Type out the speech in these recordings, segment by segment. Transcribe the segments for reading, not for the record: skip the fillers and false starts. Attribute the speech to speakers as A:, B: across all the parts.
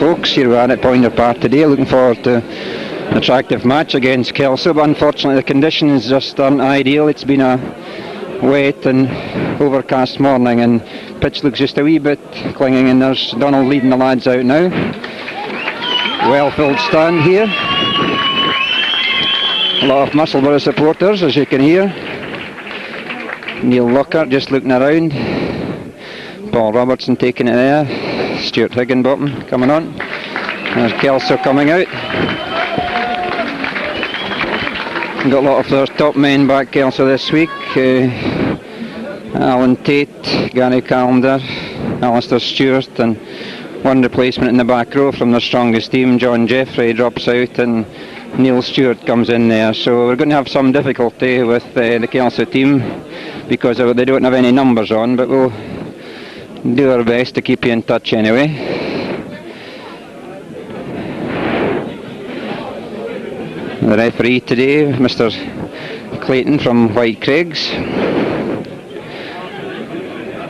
A: folks. Here we are at Pointer Park today, looking forward to an attractive match against Kelso, but unfortunately the conditions just aren't ideal. It's been a wet and overcast morning and pitch looks just a wee bit clinging, and there's Donald leading the lads out now. Well filled stand here. A lot of Musselburgh supporters, as you can hear. Neil Lockhart just looking around. Paul Robertson taking it there. Stuart Higginbottom coming on. There's Kelso coming out. Got a lot of their top men back Kelso this week. Alan Tate, Gary Callender, Alistair Stewart, and one replacement in the back row from their strongest team. John Jeffrey drops out and Neil Stewart comes in there. So we're going to have some difficulty with the Kelso team because they don't have any numbers on, but we'll do our best to keep you in touch anyway. The referee today, Mr. Clayton from White Craigs.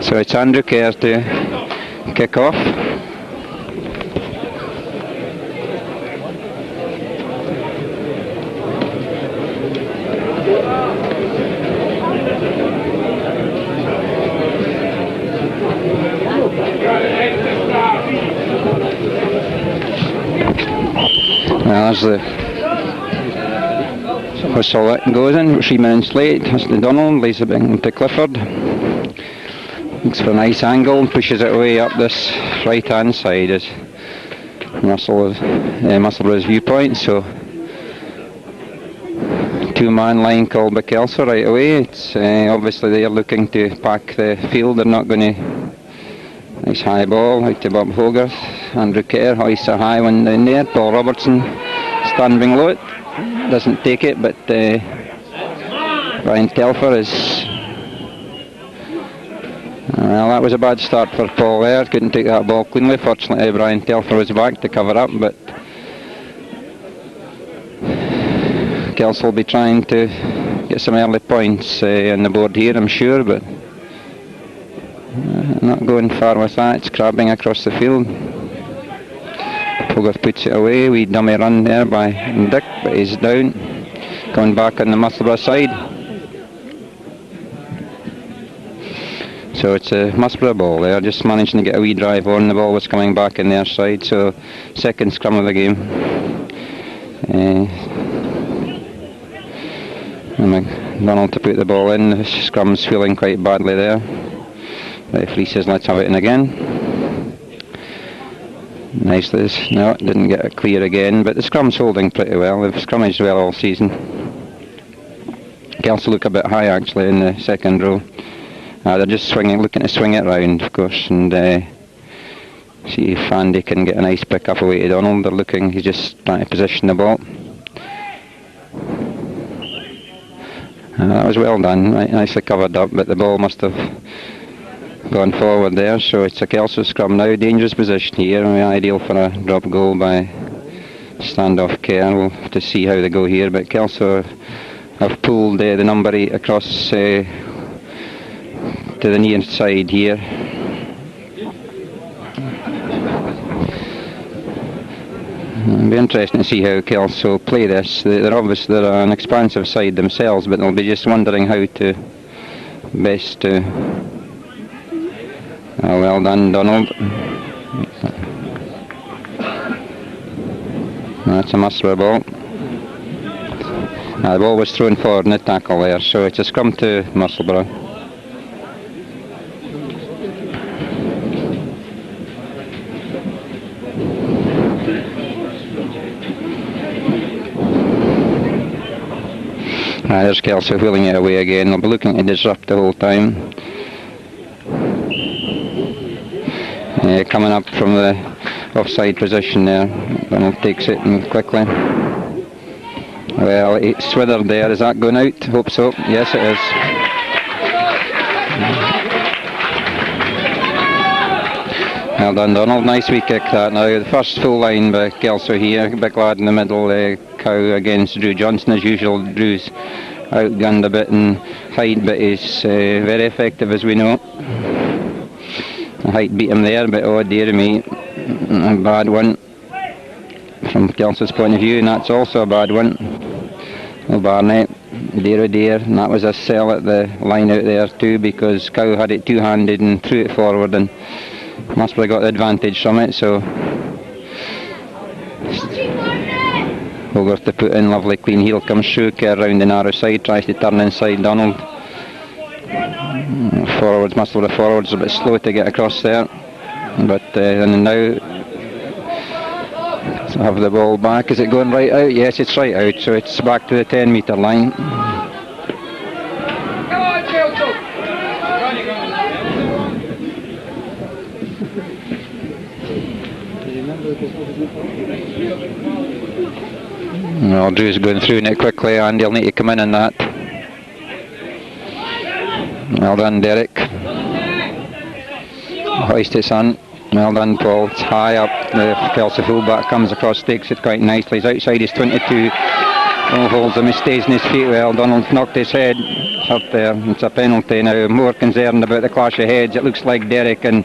A: So it's Andrew Kerr to kick off. There's the whistle that goes in. 3 minutes late. That's the Donald, lays it into Clifford. Looks for a nice angle and pushes it away up this right hand side as Musselburgh's viewpoint. So 2-man line called by Kelso right away. It's obviously they're looking to pack the field. They're not going to. Nice high ball out to Bob Hogarth. Andrew Kerr hoists a high one in there. Paul Robertson standing below it. Doesn't take it, but Brian Telfer is. Well, that was a bad start for Paul there. Couldn't take that ball cleanly. Fortunately, Brian Telfer was back to cover up, but Kelso will be trying to get some early points on the board here, I'm sure, but not going far with that. It's crabbing across the field. Hogarth puts it away. Wee dummy run there by Dick, but he's down. Going back on the Musselburgh side. So it's a Musselburgh ball there. Just managing to get a wee drive on. The ball was coming back in their side. So second scrum of the game. McDonald to put the ball in. The scrum's feeling quite badly there. Referee says let's have it in again. Nicely. No, it didn't get it clear again, but the scrum's holding pretty well. They've scrummaged well all season. Kelso look a bit high actually in the second row. They're just looking to swing it round, of course, and see if Andy can get a nice pick up away to Donald. He's just trying to position the ball. That was well done, right, nicely covered up, but the ball must have gone forward there, so it's a Kelso scrum now. Dangerous position here, ideal for a drop goal by standoff Kerr. We'll have to see how they go here, but Kelso have pulled the number 8 across to the near side here. It'll be interesting to see how Kelso play this. They're obviously an expansive side themselves, but they'll be just wondering how to best well done, Donald. That's a Musselburgh ball. The ball was thrown forward in the tackle there, so it's a scrum to Musselburgh. There's Kelso wheeling it away again. They'll be looking to disrupt the whole time. Coming up from the offside position there. Donald takes it and quickly. Well, it's swithered there. Is that going out? Hope so. Yes, it is. Well done, Donald. Nice wee kick that now. The first full line by Kelso here. Big lad in the middle. Cow against Drew Johnson as usual. Drew's outgunned a bit in height, but he's very effective as we know. The height beat him there, but oh dear me, a bad one. from Kelso's point of view, and that's also a bad one. Barnett, dear oh dear, and that was a sell at the line out there too, because Cow had it two-handed and threw it forward, and Musselburgh got the advantage from it. So Hogarth to put in, lovely clean heel comes through, Kerr round the narrow side, tries to turn inside Donald. Forwards, Musselburgh forwards a bit slow to get across there, but and now have the ball back. Is it going right out? Yes, it's right out, so it's back to the 10-metre line.
B: Come on, Kelso!
A: Well, Drew's going through it quickly, and he'll need to come in on that. Well done, Derek. Hoist it, son. Well done, Paul. It's high up. The Kelso fullback comes across, takes it quite nicely. He's outside his 22. Oh, holds him. He stays in his feet well. Donald's knocked his head up there. It's a penalty now. More concerned about the clash of heads. It looks like Derek and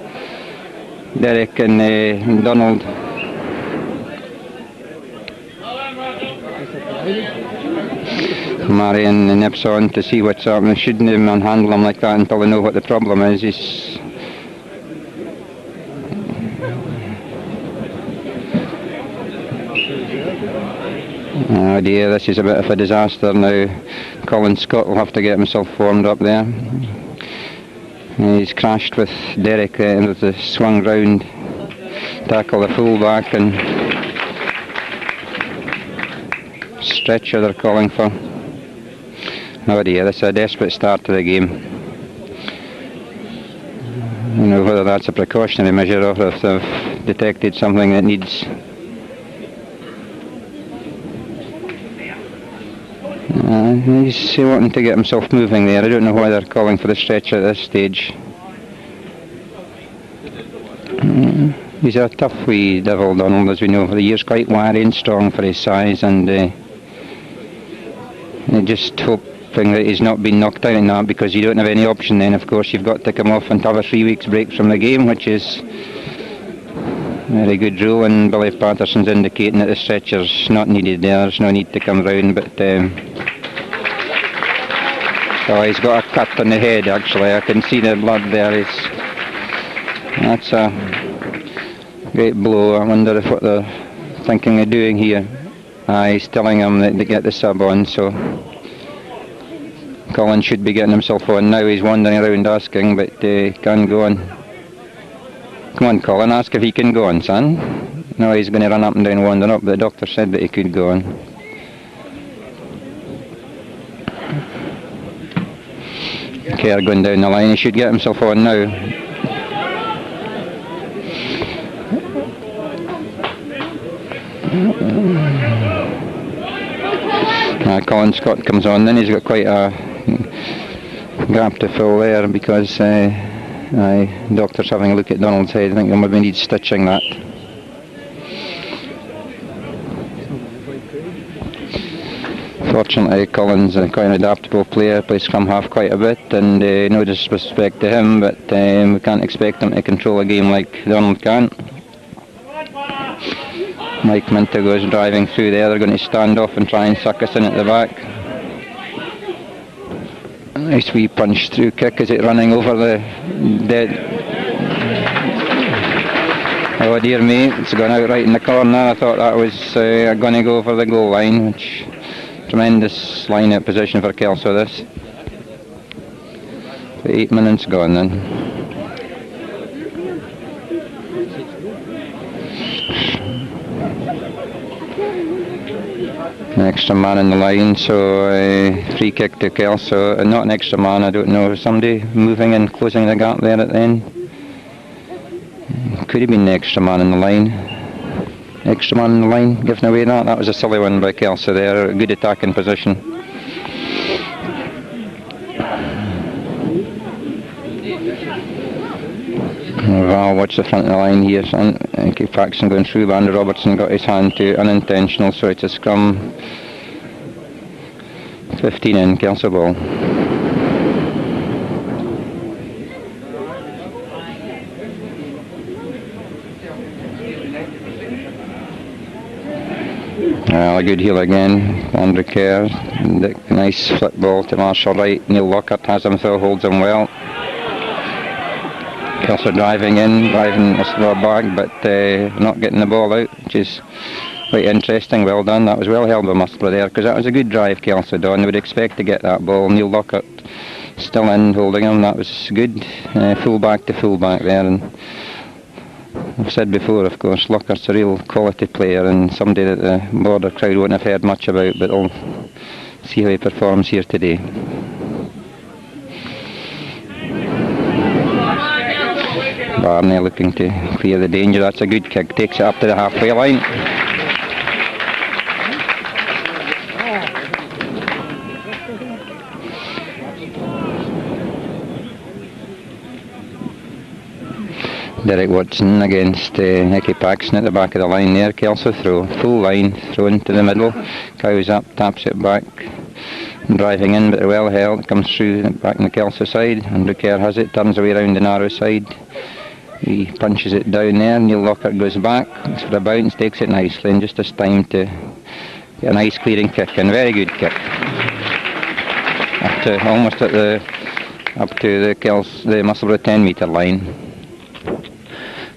A: Donald. Marion nips on to see what's up. They shouldn't even manhandle him like that until they know what the problem is. Oh dear, this is a bit of a disaster now. Colin Scott will have to get himself formed up there. He's crashed with Derek with the swung round tackle the fullback, and stretcher they're calling for. Oh dear, that's a desperate start to the game. I don't know whether that's a precautionary measure or if they've detected something that needs. He's wanting to get himself moving there. I don't know why they're calling for the stretcher at this stage. He's a tough wee devil, Donald, as we know over the years, quite wiry and strong for his size, and just hoping that he's not been knocked out in that, because you don't have any option then. Of course, you've got to come off and have a 3 weeks break from the game, which is very good rule, and Billy Patterson's indicating that the stretcher's not needed there. There's no need to come round, but oh, he's got a cut on the head actually. I can see the blood there. That's a great blow. I wonder if what they're thinking of doing here. He's telling him that they get the sub on, so Colin should be getting himself on now. He's wandering around asking, but can't go on. Come on, Colin, ask if he can go on, son. No, he's going to run up and down, wandering up, but the doctor said that he could go on. Kerr going down the line. He should get himself on now. Colin Scott comes on, then he's got quite a gap to fill there, because doctor's having a look at Donald's head. I think he'll maybe need stitching that. Fortunately, Colin's quite an adaptable player, plays scrum half quite a bit, and no disrespect to him, but we can't expect him to control a game like Donald can. Mike Minter goes driving through there. They're going to stand off and try and suck us in at the back. A nice wee punch through kick. Is it running over the dead? Oh dear me, it's gone out right in the corner. I thought that was going to go over the goal line, which tremendous line-out position for Kelso this. 8 minutes gone then. An extra man in the line, so free kick to Kelso. Not an extra man, I don't know. Somebody moving and closing the gap there at the end. Could have been the extra man in the line. Extra man in the line, giving away that. That was a silly one by Kelso there. Good attacking position. Val watch the front of the line here. Keep Paxton going through. Andy Robertson got his hand to unintentional, so it's a scrum. 15 in, Kelso ball. Well, a good heel again, Andrew Kerr. Nice flip ball to Marshall right. Neil Lockhart has him through, holds him well. Kelso driving Musselburgh back, but not getting the ball out, which is quite interesting. Well done. That was well held by Musselburgh there, because that was a good drive Kelso done. They would expect to get that ball. Neil Lockhart still in, holding him. That was good. Full back to full back there. And I've said before, of course, Lockhart's a real quality player and somebody that the border crowd won't have heard much about, but they'll see how he performs here today. Barney looking to clear the danger. That's a good kick. Takes it up to the halfway line. Derek Watson against Nicky Paxton at the back of the line there. Kelso throw. Full line. Throw into the middle. Cows up. Taps it back. Driving in, but well held. Comes through back on the Kelso side. Andrew Kerr has it. Turns away round the narrow side. He punches it down there. Neil Lockhart goes back. Looks for a bounce. Takes it nicely. And just has time to get a nice clearing kick. And very good kick. Almost up to the Musselburgh 10 metre line.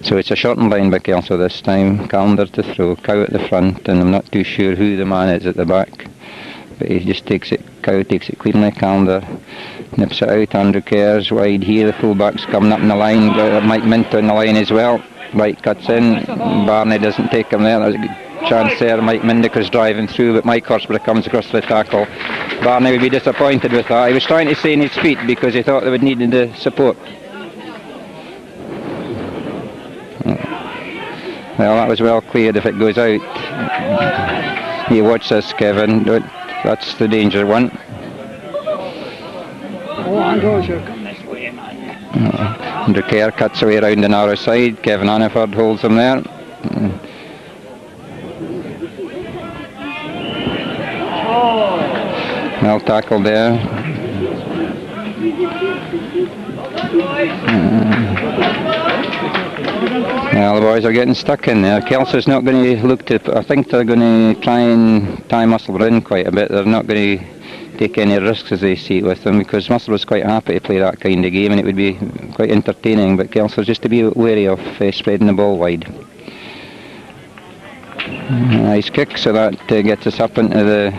A: So it's a shortened line by Kelso this time. Calendar to throw. Cow at the front, and I'm not too sure who the man is at the back. But he just takes it. Cow takes it cleanly. Calendar nips it out. Andrew Kerr's wide here. The fullback's coming up in the line. Mike Minto in the line as well. White cuts in. Barney doesn't take him there. There's a good chance there. Mike Mindica's driving through, but Mike Horsburgh comes across the tackle. Barney would be disappointed with that. He was trying to stay in his feet because he thought they would need the support. Well, that was well cleared if it goes out. You watch this, Kevin. That's the danger one.
B: Oh, Andrew, you're coming this way, man.
A: Andrew Kerr cuts away around the narrow side. Kevin Hannaford holds him there. Well tackled there. Well, the boys are getting stuck in there. Kelso's not going to look to... I think they're going to try and tie Musselburgh in quite a bit. They're not going to take any risks as they see it with them, because Musselburgh's quite happy to play that kind of game, and it would be quite entertaining. But Kelso's just to be wary of spreading the ball wide. Nice kick, so that gets us up into the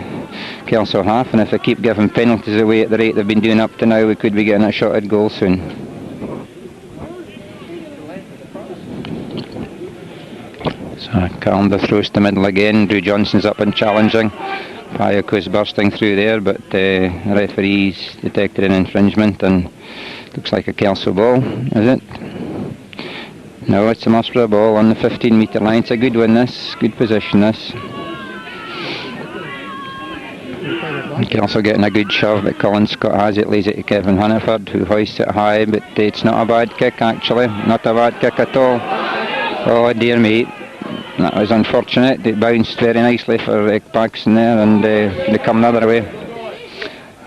A: Kelso half, and if they keep giving penalties away at the rate they've been doing up to now, we could be getting a shot at goal soon. So Calendar throws to middle again. Drew Johnson's up and challenging. Payako's bursting through there, but the referee's detected an infringement, and looks like a Kelso ball, is it? No, it's a Musselburgh ball on the 15 metre line. It's a good one, this. Good position, this. Kelso getting a good shove, but Colin Scott has it, lays it to Kevin Hannaford, who hoists it high, but it's not a bad kick actually. Not a bad kick at all. Oh dear me. That was unfortunate. It bounced very nicely for Paxton there, and they come the other way.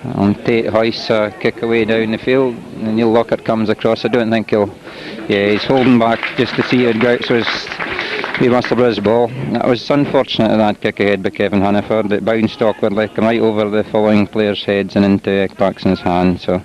A: And Tate hoists a kick away down the field, and Neil Lockhart comes across. I don't think he'll... Yeah, he's holding back just to see it go out, so he must have his ball. That was unfortunate, that kick ahead by Kevin Hannaford. It bounced awkwardly, come right over the following players' heads and into Paxton's hand, so...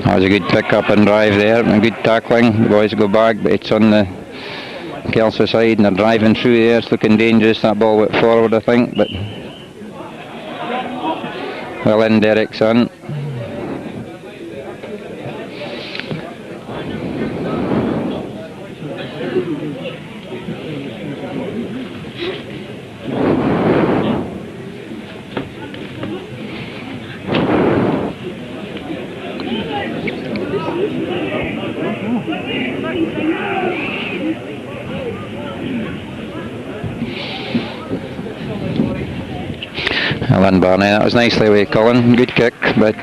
A: That was a good pick up and drive there, and a good tackling. The boys go back, but it's on the Kelso side, and they're driving through there. It's looking dangerous. That ball went forward, I think, but well in Derek's son. Well done, Barney. That was nicely away, Colin. Good kick, but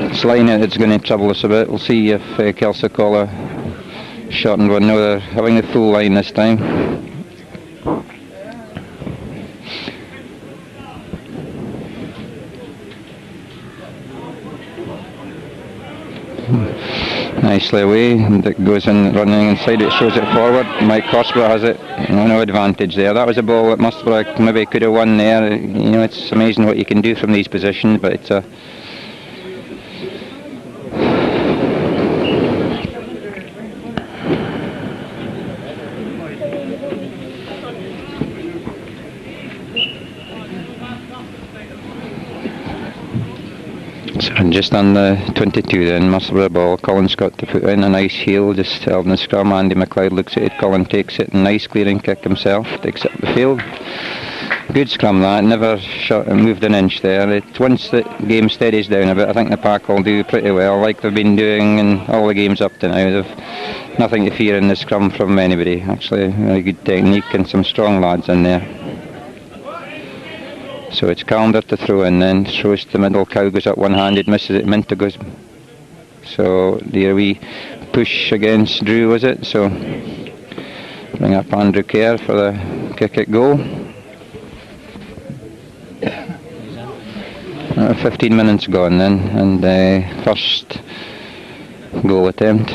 A: it's line out that's going to trouble us a bit. We'll see if Kelso call a shortened one. No, they're having the full line this time. Nicely away, and it goes in running inside, it shows it forward. Mike Horsburgh has it, no advantage there. That was a ball that Musselburgh maybe could have won there. You know, it's amazing what you can do from these positions, but it's a and just on the 22 then, Musselburgh ball. Colin's got to put in a nice heel, just held in the scrum. Andy McLeod looks at it, Colin takes it, nice clearing kick himself, takes it up the field. Good scrum that, never shot and moved an inch there. Once the game steadies down a bit, I think the pack will do pretty well, like they've been doing in all the games up to now. They've nothing to fear in the scrum from anybody. Actually, very good technique and some strong lads in there. So it's Calendar to throw in then, throws to the middle, Cow goes up one-handed, misses it, Minto goes. So there we push against Drew, was it? So bring up Andrew Kerr for the kick at goal. 15 minutes gone then, and first goal attempt.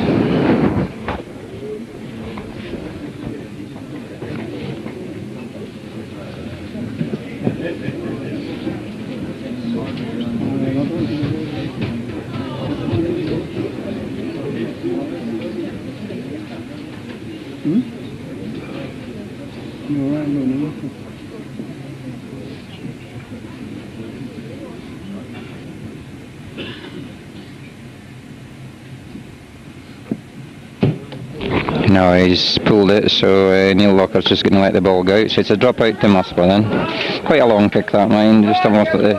A: No, he's pulled it, so Neil Locker's just going to let the ball go out. So it's a drop out to Musselburgh then. Quite a long kick that, mind, just almost at the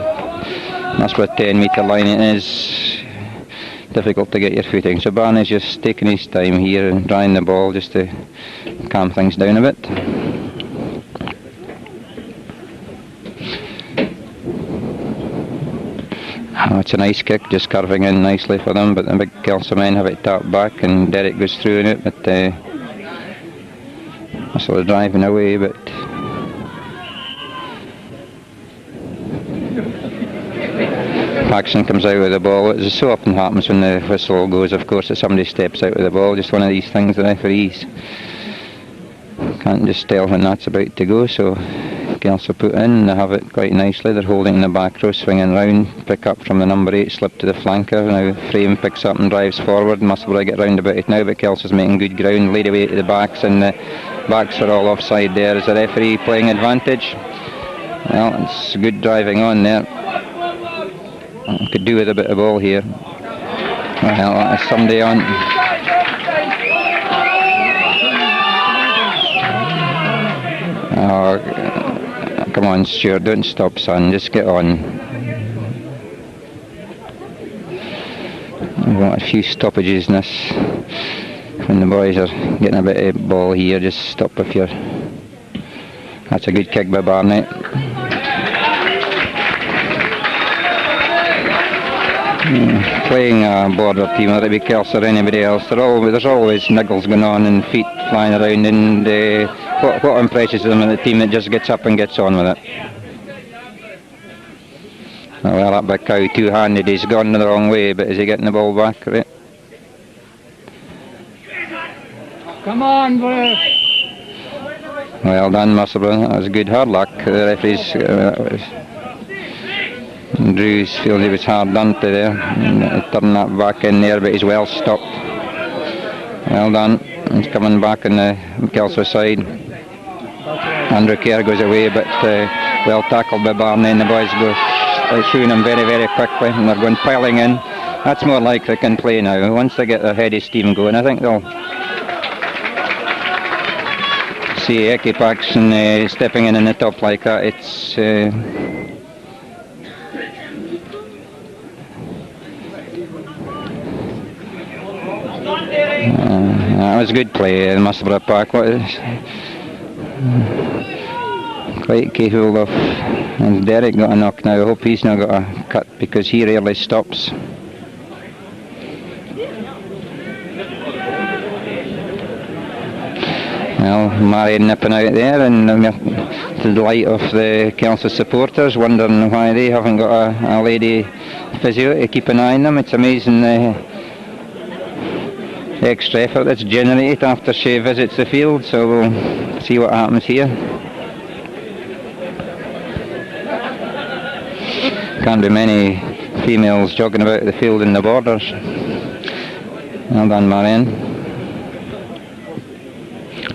A: Musselburgh 10-metre line. It is difficult to get your footing. So Barney's just taking his time here and drying the ball just to calm things down a bit. Oh, it's a nice kick, just curving in nicely for them, but the big Kelso men have it tapped back and Derek goes through in it, but Musselburgh driving away, but Paxson comes out with the ball. It so often happens when the whistle goes, of course, that somebody steps out with the ball. Just one of these things the referees can't just tell when that's about to go, so Kelso put in, they have it quite nicely. They're holding in the back row, swinging round, pick up from the number 8, slip to the flanker. Now Frame picks up and drives forward. Musselburgh get round about it now, but Kelso's making good ground, laid away to the backs, and the backs are all offside there. Is the referee playing advantage? Well, it's good driving on there. Could do with a bit of ball here. Well, somebody on. Oh, come on, Stuart, don't stop, son, just get on. We've got a few stoppages in this. When the boys are getting a bit of ball here, just stop if you're. That's a good kick by Barnett. Playing a border team, whether it be Kelso or anybody else, there's always niggles going on and feet flying around, and what impresses them in the team that just gets up and gets on with it. Well, that big Cow two-handed, he's gone the wrong way, but is he getting the ball back? Right?
B: Come on, boy.
A: Well done, Musselburgh. That was good, hard luck. The referee's Drew's feels he was hard done to there, and turned that back in there, but he's well stopped. Well done. He's coming back on the Kelso side. Andrew Kerr goes away, but well tackled by Barney, and the boys go shooing him very, very quickly, and they're going piling in. That's more like they can play now. Once they get their heady steam going, I think they'll see Eki Paxson stepping in the top like that. It's that was good play in Musselburgh Park. quite capable of. And Derek got a knock now. I hope he's not got a cut because he rarely stops. Well, Marion nipping out there, and to the delight of the Kelso supporters, wondering why they haven't got a lady physio to keep an eye on them. It's amazing the extra effort that's generated after she visits the field, so we'll see what happens here. Can't be many females jogging about the field in the borders. Well done, Marion.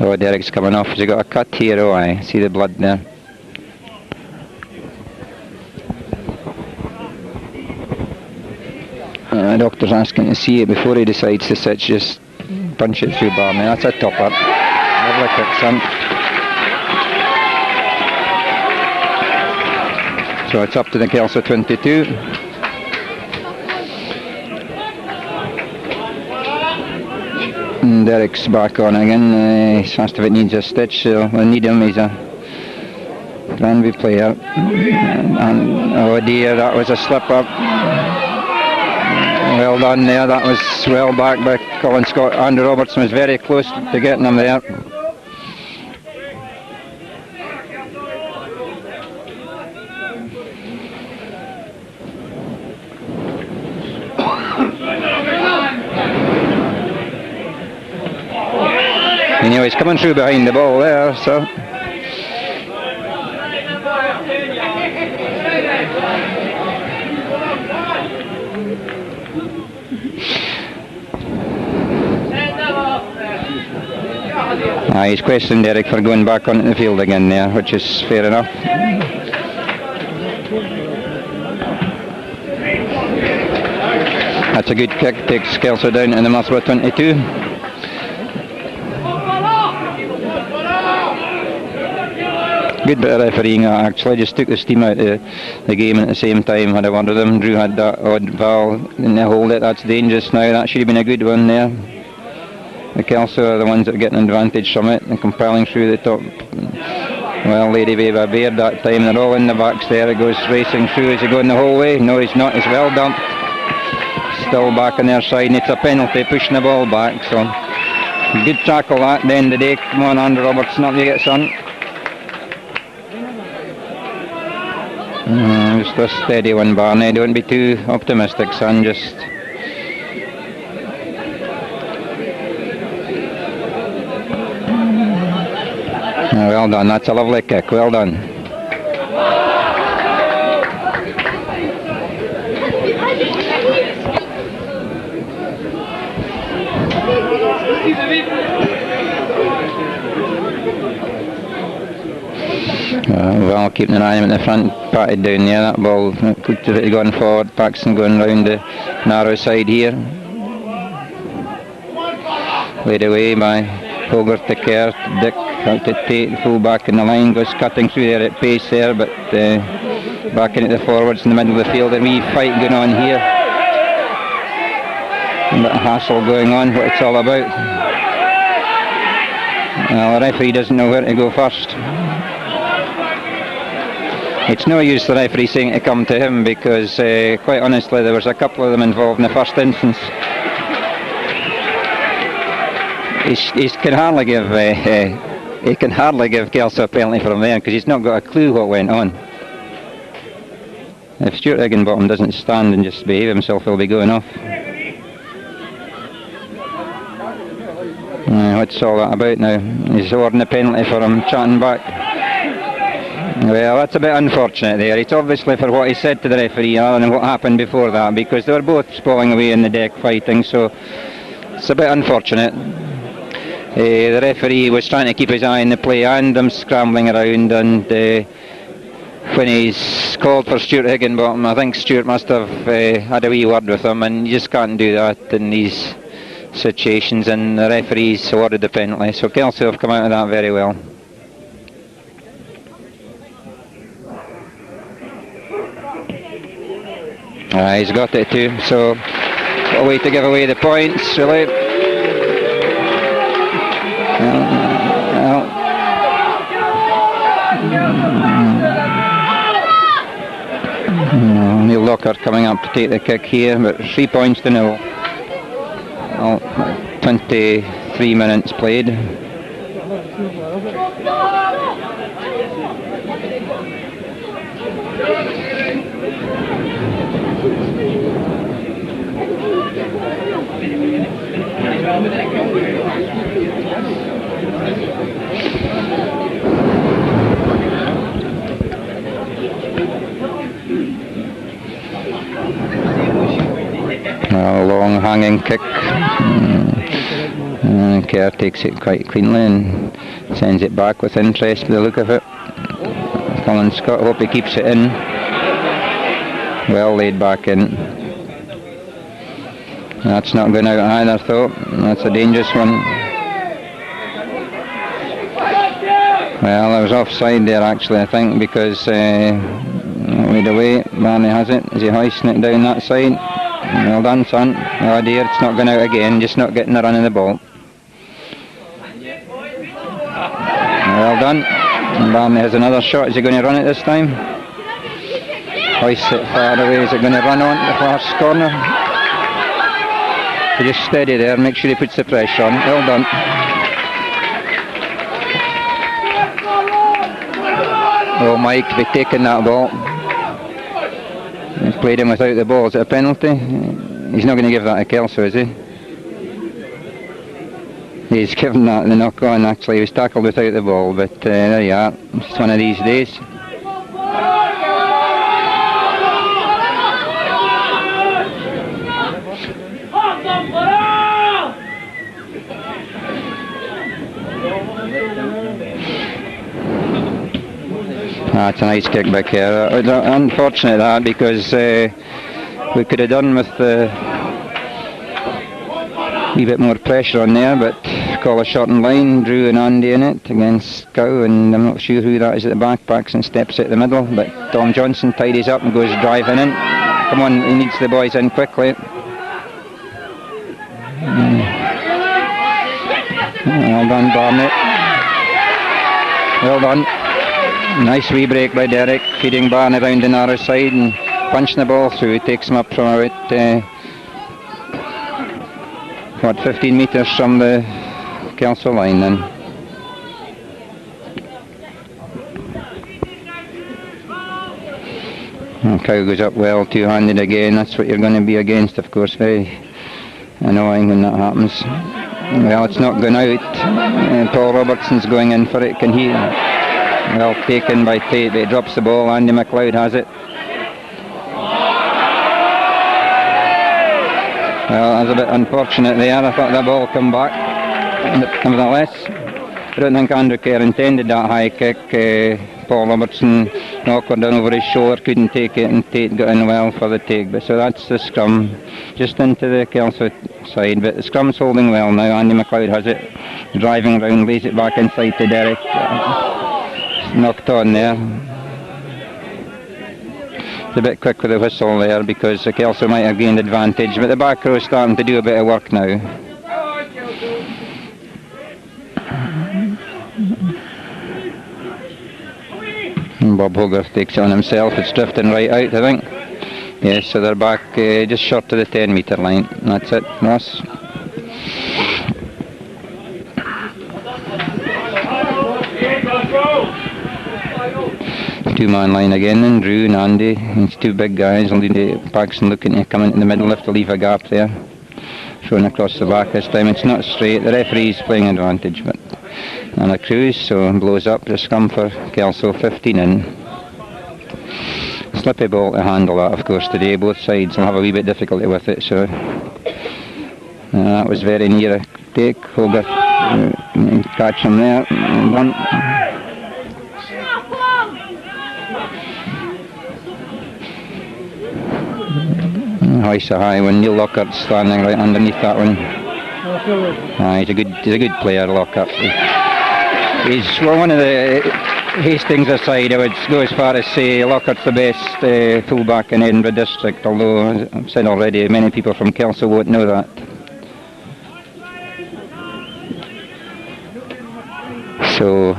A: Oh, Derek's coming off. Has he got a cut here? Oh, I see the blood there. The doctor's asking to see it before he decides to sit. Just punch it through Barney. That's a topper. Lovely kick, son. So it's up to the Kelso 22. And Derek's back on again. He's asked if it needs a stitch, so we'll need him. He's a Granby player. And oh dear, that was a slip up. Well done there. That was well back by Colin Scott. Andrew Robertson was very close to getting him there. You know, he's coming through behind the ball there, so. He's questioned Derek for going back onto the field again there, which is fair enough. That's a good kick, takes Kelso down to the Musselburgh 22. Good bit of refereeing actually, just took the steam out of the game and at the same time had a word with him. Drew had that odd foul and they hold it, that's dangerous now. That should have been a good one there. The Kelso are the ones that are getting advantage from it and compelling through the top. Well, Lady Babe a Beard that time, they're all in the backs there. It goes racing through. Is he going the whole way? No, he's not. He's well dumped. Still back on their side, and it's a penalty, pushing the ball back. So, good tackle that at the end of the day. Come on, Andrew Robertson, up you get, son. Just a steady one, Barney. Don't be too optimistic, son. Just. Well done, that's a lovely kick, well done. Well, keeping an eye on him at the front, patted down there, that ball could have gone forward, Paxton going round the narrow side here. Laid away by Hogarth to Kerr, Dick out to Tate, the full back in the line, goes cutting through there at pace there, but back into the forwards in the middle of the field, a wee fight going on here. A bit of hassle going on, what it's all about. Well, the referee doesn't know where to go first. It's no use the referee saying to come to him because, quite honestly, there was a couple of them involved in the first instance. He can hardly give Kelso a penalty from there because he's not got a clue what went on. If Stuart Higginbottom doesn't stand and just behave himself, he'll be going off. What's all that about now? He's awarding a penalty for him chatting back. Well, that's a bit unfortunate there. It's obviously for what he said to the referee rather than what happened before that, because they were both sprawling away in the deck fighting, so it's a bit unfortunate. The referee was trying to keep his eye on the play and them scrambling around, and when he's called for Stuart Higginbottom, I think Stuart must have had a wee word with him, and you just can't do that in these situations, and the referee's awarded the penalty, so Kelso have come out of that very well. He's got it too, so a way to give away the points, really. to take the kick here, but 3 points to 0. Well, 23 minutes played. A long hanging kick. Kerr takes it quite cleanly and sends it back with interest by the look of it. Colin Scott, hope he keeps it in. Well laid back in. That's not going out either though. That's a dangerous one. Well, I was offside there actually, I think, because wait away, Barney has it. Is he hoisting it down that side? Well done, son. Oh dear, it's not going out again, just not getting the run of the ball. Well done. Barney has another shot. Is he going to run it this time? Hoists it far away. Is it going to run on the far corner? So just steady there, make sure he puts the pressure on. Well done. Oh, Mike, be taking that ball. He's played him without the ball. Is it a penalty? He's not going to give that to Kelso, is he? He's given that the knock on actually. He was tackled without the ball, but there you are. It's one of these days. That's a nice kick back here. Unfortunate that, because we could have done with a wee bit more pressure on there, but call a shot in line. Drew and Andy in it against Cow, and I'm not sure who that is at the back. Paxson steps at the middle, but Tom Johnson tidies up and goes driving in. Come on, he needs the boys in quickly. Well done, Barnett. Well done. Nice wee break by Derek, feeding Barney round the narrow side and punching the ball through. It takes him up from about 15 metres from the Kelso line then. And Cow goes up well, two-handed again. That's what you're going to be against, of course. Very annoying when that happens. Well, it's not going out. Paul Robertson's going in for it. Can he? Well taken by Tate, but he drops the ball. Andy McLeod has it. Well, that's a bit unfortunate there. I thought the ball come back. But nevertheless, I don't think Andrew Kerr intended that high kick. Paul Robertson awkward down over his shoulder, couldn't take it, and Tate got in well for the take. But so that's the scrum, just into the Kelso side. But the scrum's holding well now. Andy McLeod has it, driving around, lays it back inside to Derek. Knocked on there. It's a bit quick with the whistle there because Kelso might have gained advantage, but the back row is starting to do a bit of work now. And Bob Hogarth takes it on himself. It's drifting right out, I think. Yes, so they're back just short of the 10 metre line. That's it, Ross. Two-man line again, and Drew and Andy. It's two big guys. Paxson looking to come into the middle, have to leave a gap there. Thrown across the back this time. It's not straight. The referee's playing advantage, but on a cruise, so blows up the scrum for Kelso, 15 in. Slippy ball to handle that, of course, today. Both sides will have a wee bit difficulty with it, so that was very near a take. Hogarth catch him there. One. Hoist a high one. Neil Lockhart's standing right underneath that one. He's a good player, Lockhart. He's one of the Hastings aside. I would go as far as say Lockhart's the best fullback in Edinburgh District. Although as I've said already, many people from Kelso won't know that. So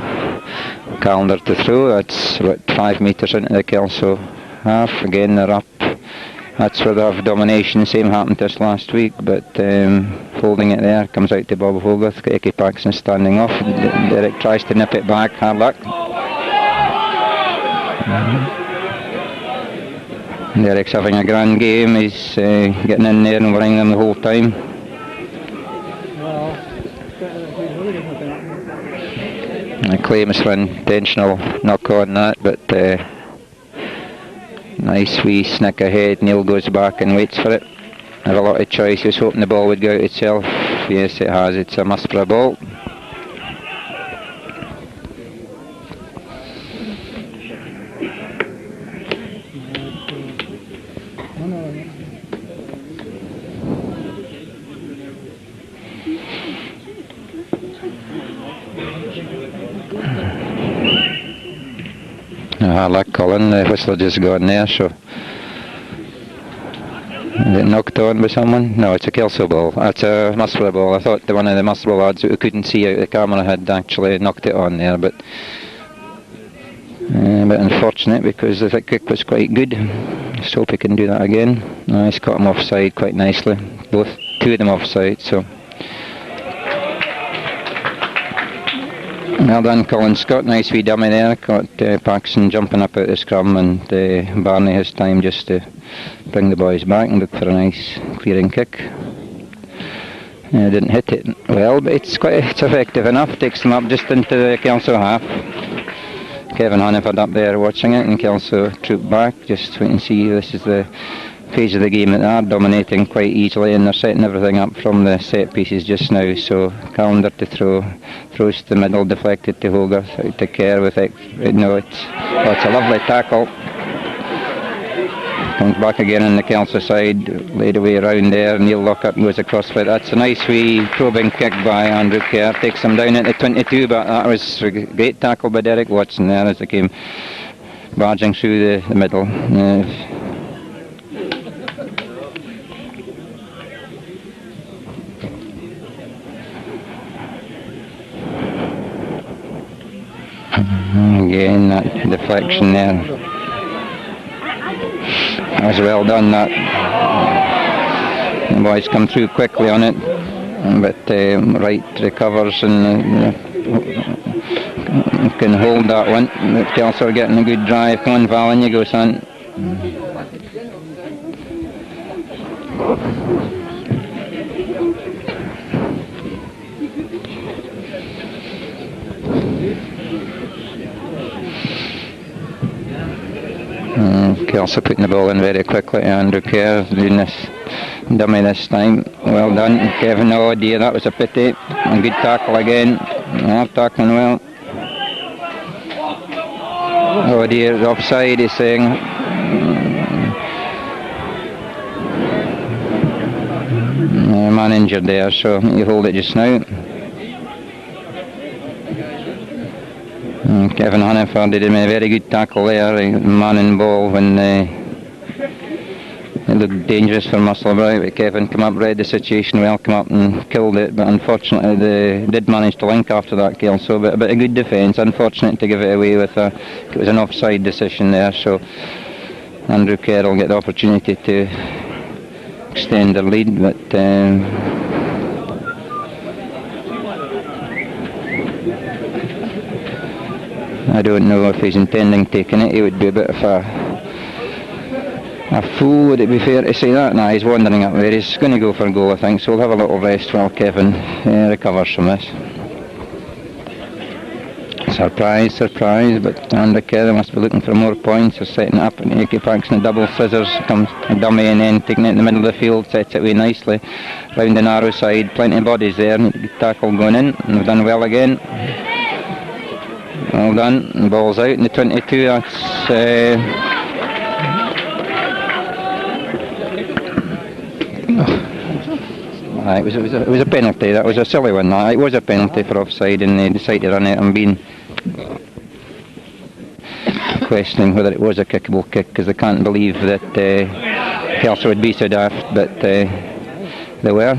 A: Callender to throw. That's about 5 metres into the Kelso half. Again they're up. That's where they have domination. Same happened to us last week, but holding it there, comes out to Bob Hogarth. Eke Paxson standing off. Derek tries to nip it back, hard luck. Derek's having a grand game. He's getting in there and worrying them the whole time. I claim it's for intentional knock on that, but nice wee snick ahead. Neil goes back and waits for it. Have a lot of choice. He was hoping the ball would go out itself. Yes, it has. It's a Musselburgh ball. Like Colin, the whistler just gone there, so is it knocked on by someone? No, it's a Kelso ball. It's a Musselburgh ball. I thought one of the Musselburgh lads who couldn't see out the camera had actually knocked it on there, but unfortunate because the kick was quite good. Just hope he can do that again. He's caught him offside quite nicely. Two of them offside, so. Well done, Colin Scott. Nice wee dummy there. Caught Paxson jumping up out the scrum, and Barney has time just to bring the boys back and look for a nice clearing kick. Didn't hit it well, but it's effective enough. Takes them up just into the Kelso half. Kevin Hannaford up there watching it, and Kelso trooped back. Just wait and see. This is the phase of the game that they are dominating quite easily, and they're setting everything up from the set pieces just now. So Callender to throws to the middle, deflected to Hogarth, out to Kerr with it. No, it's a lovely tackle. Comes back again on the Kelso side, laid away around there. Neil Lockhart goes across for it. That's a nice wee probing kick by Andrew Kerr. Takes him down at the 22, but that was a great tackle by Derek Watson there as they came barging through the middle. Again, that deflection there. That was well done, that. The boys come through quickly on it, but Wright recovers and can hold that one. But Kelso are getting a good drive. Come on, Val, in you go, son. Kelso putting the ball in very quickly. Andrew Kerr doing this dummy this time. Well done, Kevin. Oh dear, that was a pity. A good tackle again. Tackling well. Oh dear, offside, he's saying. Man injured there, so you hold it just now. Kevin Hannaford did a very good tackle there, man in ball when it looked dangerous for Musselburgh, but Kevin came up, read the situation well, come up and killed it, but unfortunately they did manage to link after that, Kelso, but a good defence. Unfortunate to give it away with it was an offside decision there, so Andrew Kerr will get the opportunity to extend their lead, but I don't know if he's intending taking it. He would be a bit of a fool, would it be fair to say that? Nah, he's wandering up there. He's going to go for a goal, I think, so we'll have a little rest while Kevin recovers from this. Surprise, but Andrew Kerr must be looking for more points. They're setting it up, and Eke Paxson a double scissors, comes a dummy and then taking it in the middle of the field, sets it away nicely. Round the narrow side, plenty of bodies there, good tackle going in, and we've done well again. Well done, and ball's out in the 22, that's it was a penalty. That was a silly one. It was a penalty for offside, and they decided to run it. I'm being questioning whether it was a kickable kick, because I can't believe that Kelso would be so daft, but they were.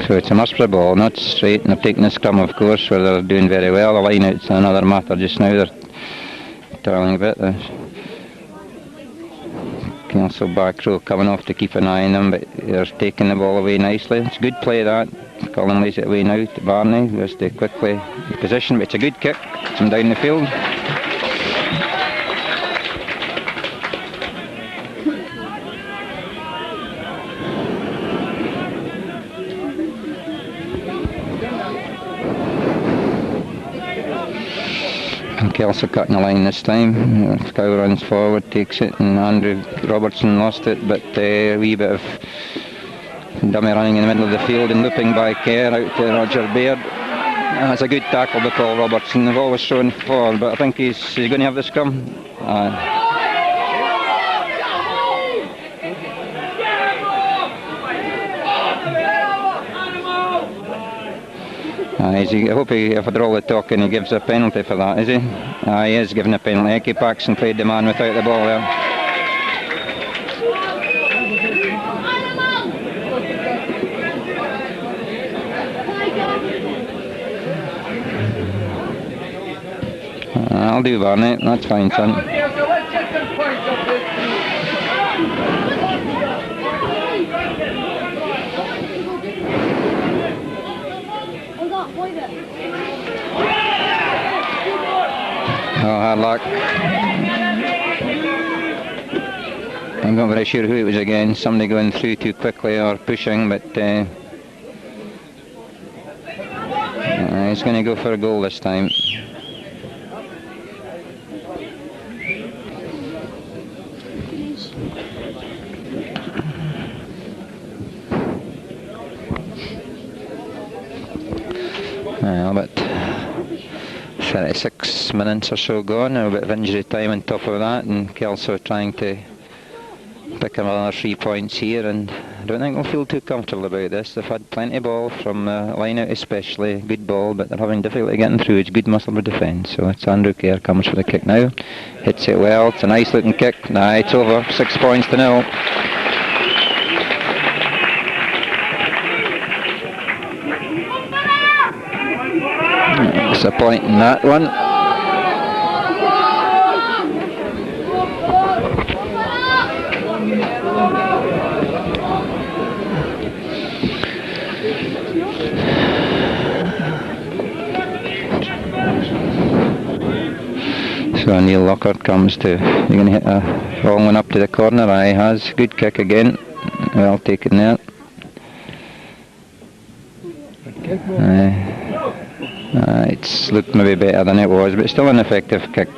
A: So it's a Musselburgh ball, not straight, and they're taking the scrum, of course, where they're doing very well. The line out's another matter just now. They're trailing a bit. Kelso back row coming off to keep an eye on them, but they're taking the ball away nicely. It's a good play that. Colin lays it away now to Barney, who has to quickly position, but it's a good kick. It's him down the field. Kelso cutting the line this time. Cow runs forward, takes it, and Andrew Robertson lost it, but a wee bit of dummy running in the middle of the field and looping by Kerr out to Roger Baird. That's a good tackle by Paul Robertson. They've always shown forward, but I think he's going to have the scrum. I hope after all the talking he gives a penalty for that, is he? He is giving a penalty. Eki Paxson played the man without the ball there. I'll do, Barney. That's fine, son. Oh, hard luck. I'm not very sure who it was again. Somebody going through too quickly or pushing, but he's going to go for a goal this time. Well, but 36 minutes or so gone, a bit of injury time on top of that, and Kelso trying to pick another 3 points here, and I don't think they'll feel too comfortable about this. They've had plenty of ball from line out especially, good ball, but they're having difficulty getting through. It's good Musselburgh defence, so it's Andrew Kerr comes for the kick now, hits it well, it's a nice looking kick. Nah, it's over, 6 points to 0. Disappointing that one. So Neil Lockhart comes to, you're going to hit a long one up to the corner. He has, good kick again, well taken there. It's looked maybe better than it was, but still an effective kick.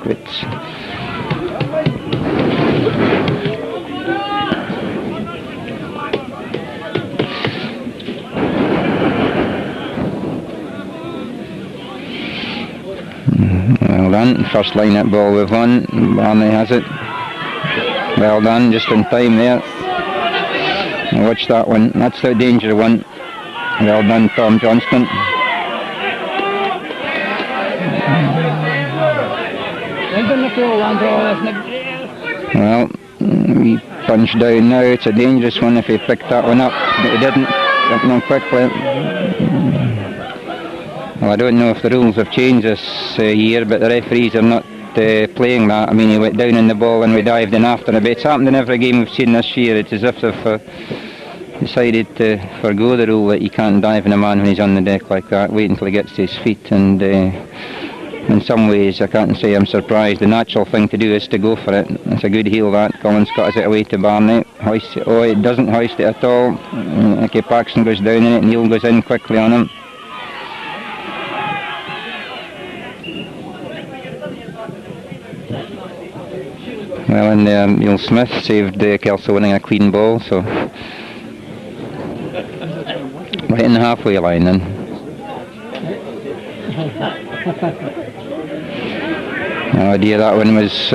A: Well done, first line up ball we've won. Barney has it. Well done, just in time there. Watch that one, that's the danger one. Well done, Tom Johnston. Well, we punch down now. It's a dangerous one if he picked that one up, but he didn't. Jumping on quickly. Well, I don't know if the rules have changed this year, but the referees are not playing that. I mean, he went down in the ball and we dived in after a bit. It's happened in every game we've seen this year. It's as if they've decided to forgo the rule that you can't dive in a man when he's on the deck like that. Wait until he gets to his feet, and in some ways I can't say I'm surprised. The natural thing to do is to go for it. It's a good heel that. Collins cuts it away to Barney. Hoists it. Oh, it doesn't hoist it at all. Eki Paxson goes down in it. Neil goes in quickly on him. Well, in there, Neil Smith saved Kelso winning a clean ball, so right in the halfway line then. Oh dear, that one was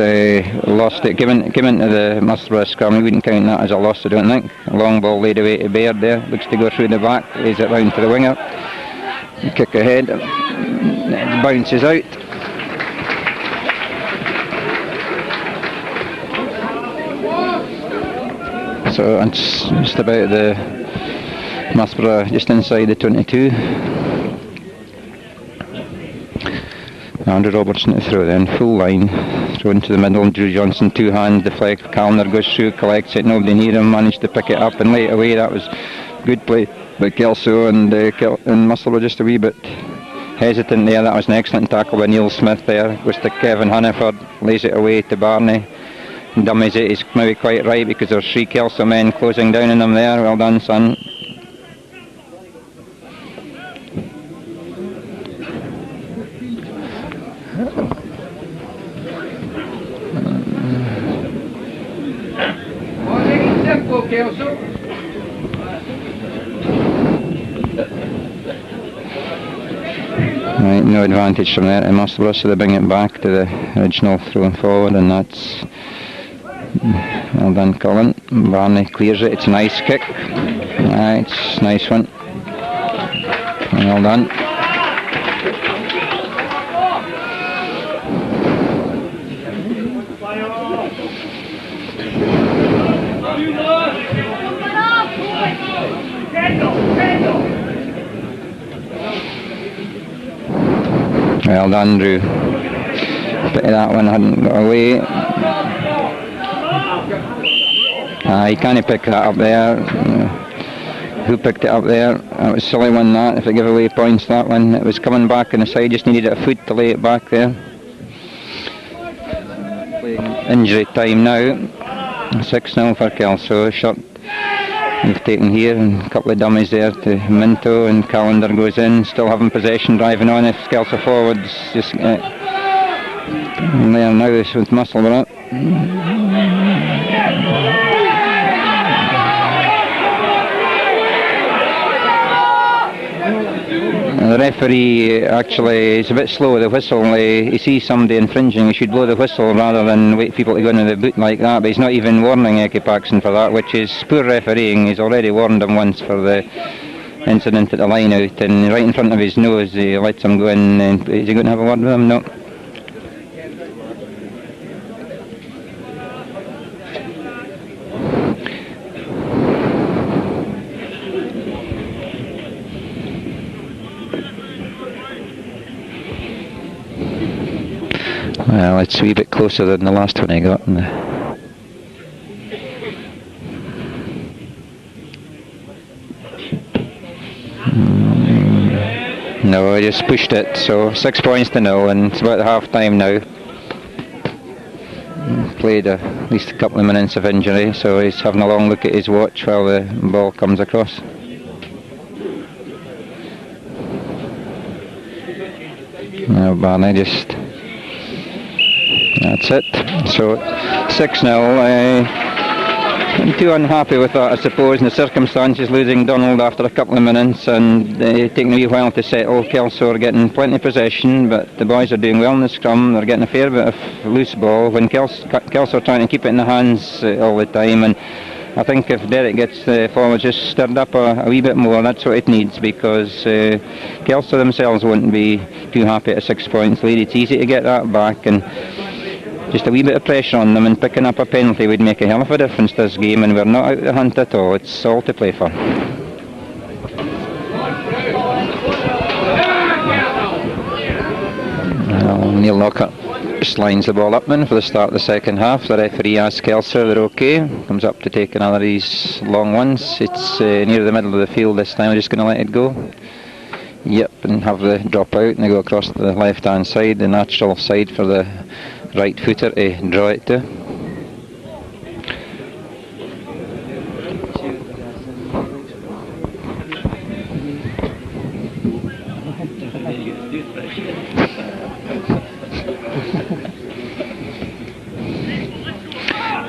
A: lost. It came into the Musselburgh scrum. We wouldn't count that as a loss, I don't think. A long ball laid away to Baird there. Looks to go through the back. Lays it round to the winger. Kick ahead. It bounces out. So it's just about the Musselburgh just inside the 22. Andrew Robertson to throw then, full line thrown to the middle. Drew Johnson, two hands, deflect. Callender goes through, collects it, nobody near him, managed to pick it up and lay it away. That was good play by Kelso, and Musselburgh were just a wee bit hesitant there. That was an excellent tackle by Neil Smith there. Goes to Kevin Hunniford, lays it away to Barney. Dummies it, he's maybe quite right because there's three Kelso men closing down on him there. Well done, son.
B: Kelso.
A: Right, no advantage from there to Musselburgh, so they bring it back to the original throw forward, and that's well done, Colin. Barney clears it. It's a nice kick. It's a nice one. Well done. Well done, Drew. Pity that one hadn't got away. He can't pick that up there. Who picked it up there? That was a silly one, that. If they give away points, that one. It was coming back on the side, just needed a foot to lay it back there. Playing injury time now. 6-0 for Kelso. Shot we've taken here, and a couple of dummies there to Minto, and Callender goes in, still having possession, driving on. If Kelso forwards just there now with Musselburgh. The referee actually is a bit slow with the whistle. He sees somebody infringing, he should blow the whistle rather than wait people to go into the boot like that, but he's not even warning Eki Paxton for that, which is poor refereeing. He's already warned him once for the incident at the line out, and right in front of his nose he lets him go in. And is he going to have a word with him? No. Well, it's a wee bit closer than the last one I got. No, I just pushed it, so 6 points to 0, and it's about half time now. Played at least a couple of minutes of injury, so he's having a long look at his watch while the ball comes across. Now Barney just... That's it. So 6-0. I'm too unhappy with that, I suppose, in the circumstances, losing Donald after a couple of minutes and taking a wee while to settle. Kelso are getting plenty of possession, but the boys are doing well in the scrum. They're getting a fair bit of loose ball when Kelso are trying to keep it in the hands all the time. And I think if Derek gets forward just stirred up a wee bit more, that's what it needs, because Kelso themselves wouldn't be too happy at a 6 points lead. It's easy to get that back, and just a wee bit of pressure on them and picking up a penalty would make a hell of a difference this game, and we're not out of the hunt at all. It's all to play for. Neil Knocker just lines the ball up then for the start of the second half. The referee asks Kelso they're okay. Comes up to take another of these long ones. It's near the middle of the field this time. We're just going to let it go. Yep, and have the drop out, and they go across to the left hand side, the natural side for the right footer to draw it to.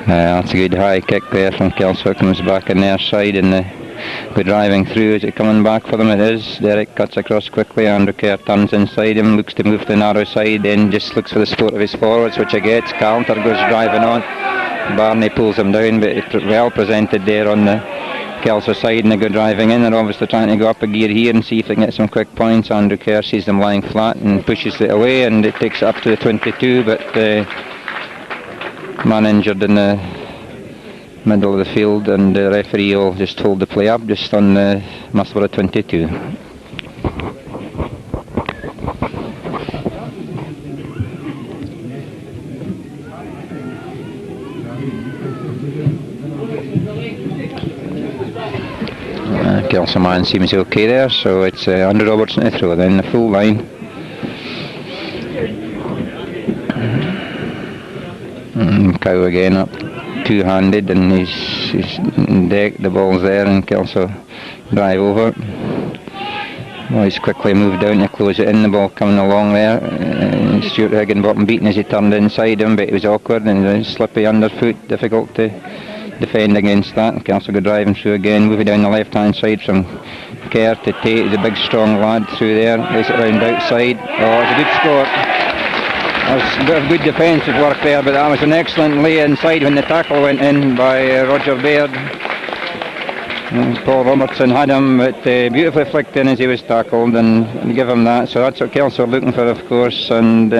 A: That's a good high kick there from Kelso. Comes back on their side, and the driving through. Is it coming back for them? It is. Derek cuts across quickly. Andrew Kerr turns inside him, looks to move to the narrow side, then just looks for the support of his forwards, which he gets. Callender goes driving on. Barney pulls him down, but it's well presented there on the Kelso side, and they go driving in. They're obviously trying to go up a gear here and see if they can get some quick points. Andrew Kerr sees them lying flat and pushes it away, and it takes it up to the 22, but man injured in the middle of the field, and the referee will just hold the play up just on the Musselburgh 22. Kelso man seems okay there, so it's Andrew Robertson to throw then, the full line. Cow again up two-handed, and he's decked, the ball's there, and Kelso drive over. Well, he's quickly moved down to close it in, the ball coming along there. Stuart Higginbottom beaten as he turned inside him, but it was awkward and slippy underfoot, difficult to defend against that. Kelso go driving through again, moving down the left hand side from Kerr to Tate. He's a big strong lad through there, lays it round outside. Oh, it's a good score. That was a bit of good defensive work there, but that was an excellent lay inside when the tackle went in by Roger Baird. Paul Robertson had him, but beautifully flicked in as he was tackled, and give him that. So that's what Kelso are looking for, of course, and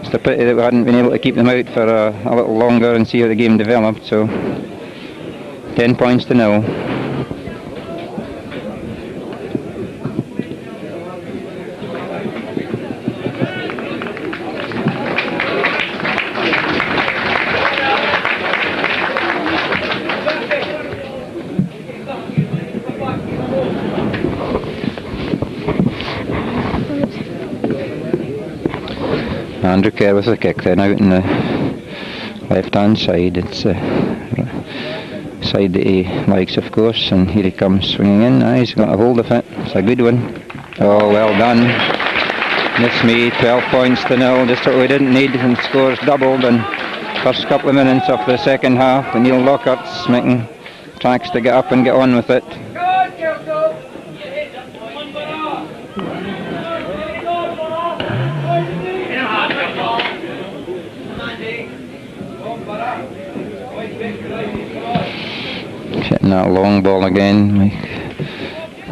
A: it's a pity that we hadn't been able to keep them out for a little longer and see how the game developed. So 10 points to 0. Andrew Kerr with the kick then out in the left hand side. It's side that he likes, of course, and here he comes swinging in. He's got a hold of it. It's a good one. Oh, well done. Miss me, 12 points to 0, just what we didn't need, and scores doubled in first couple of minutes of the second half. And Neil Lockhart's making tracks to get up and get on with it. Hitting that long ball again.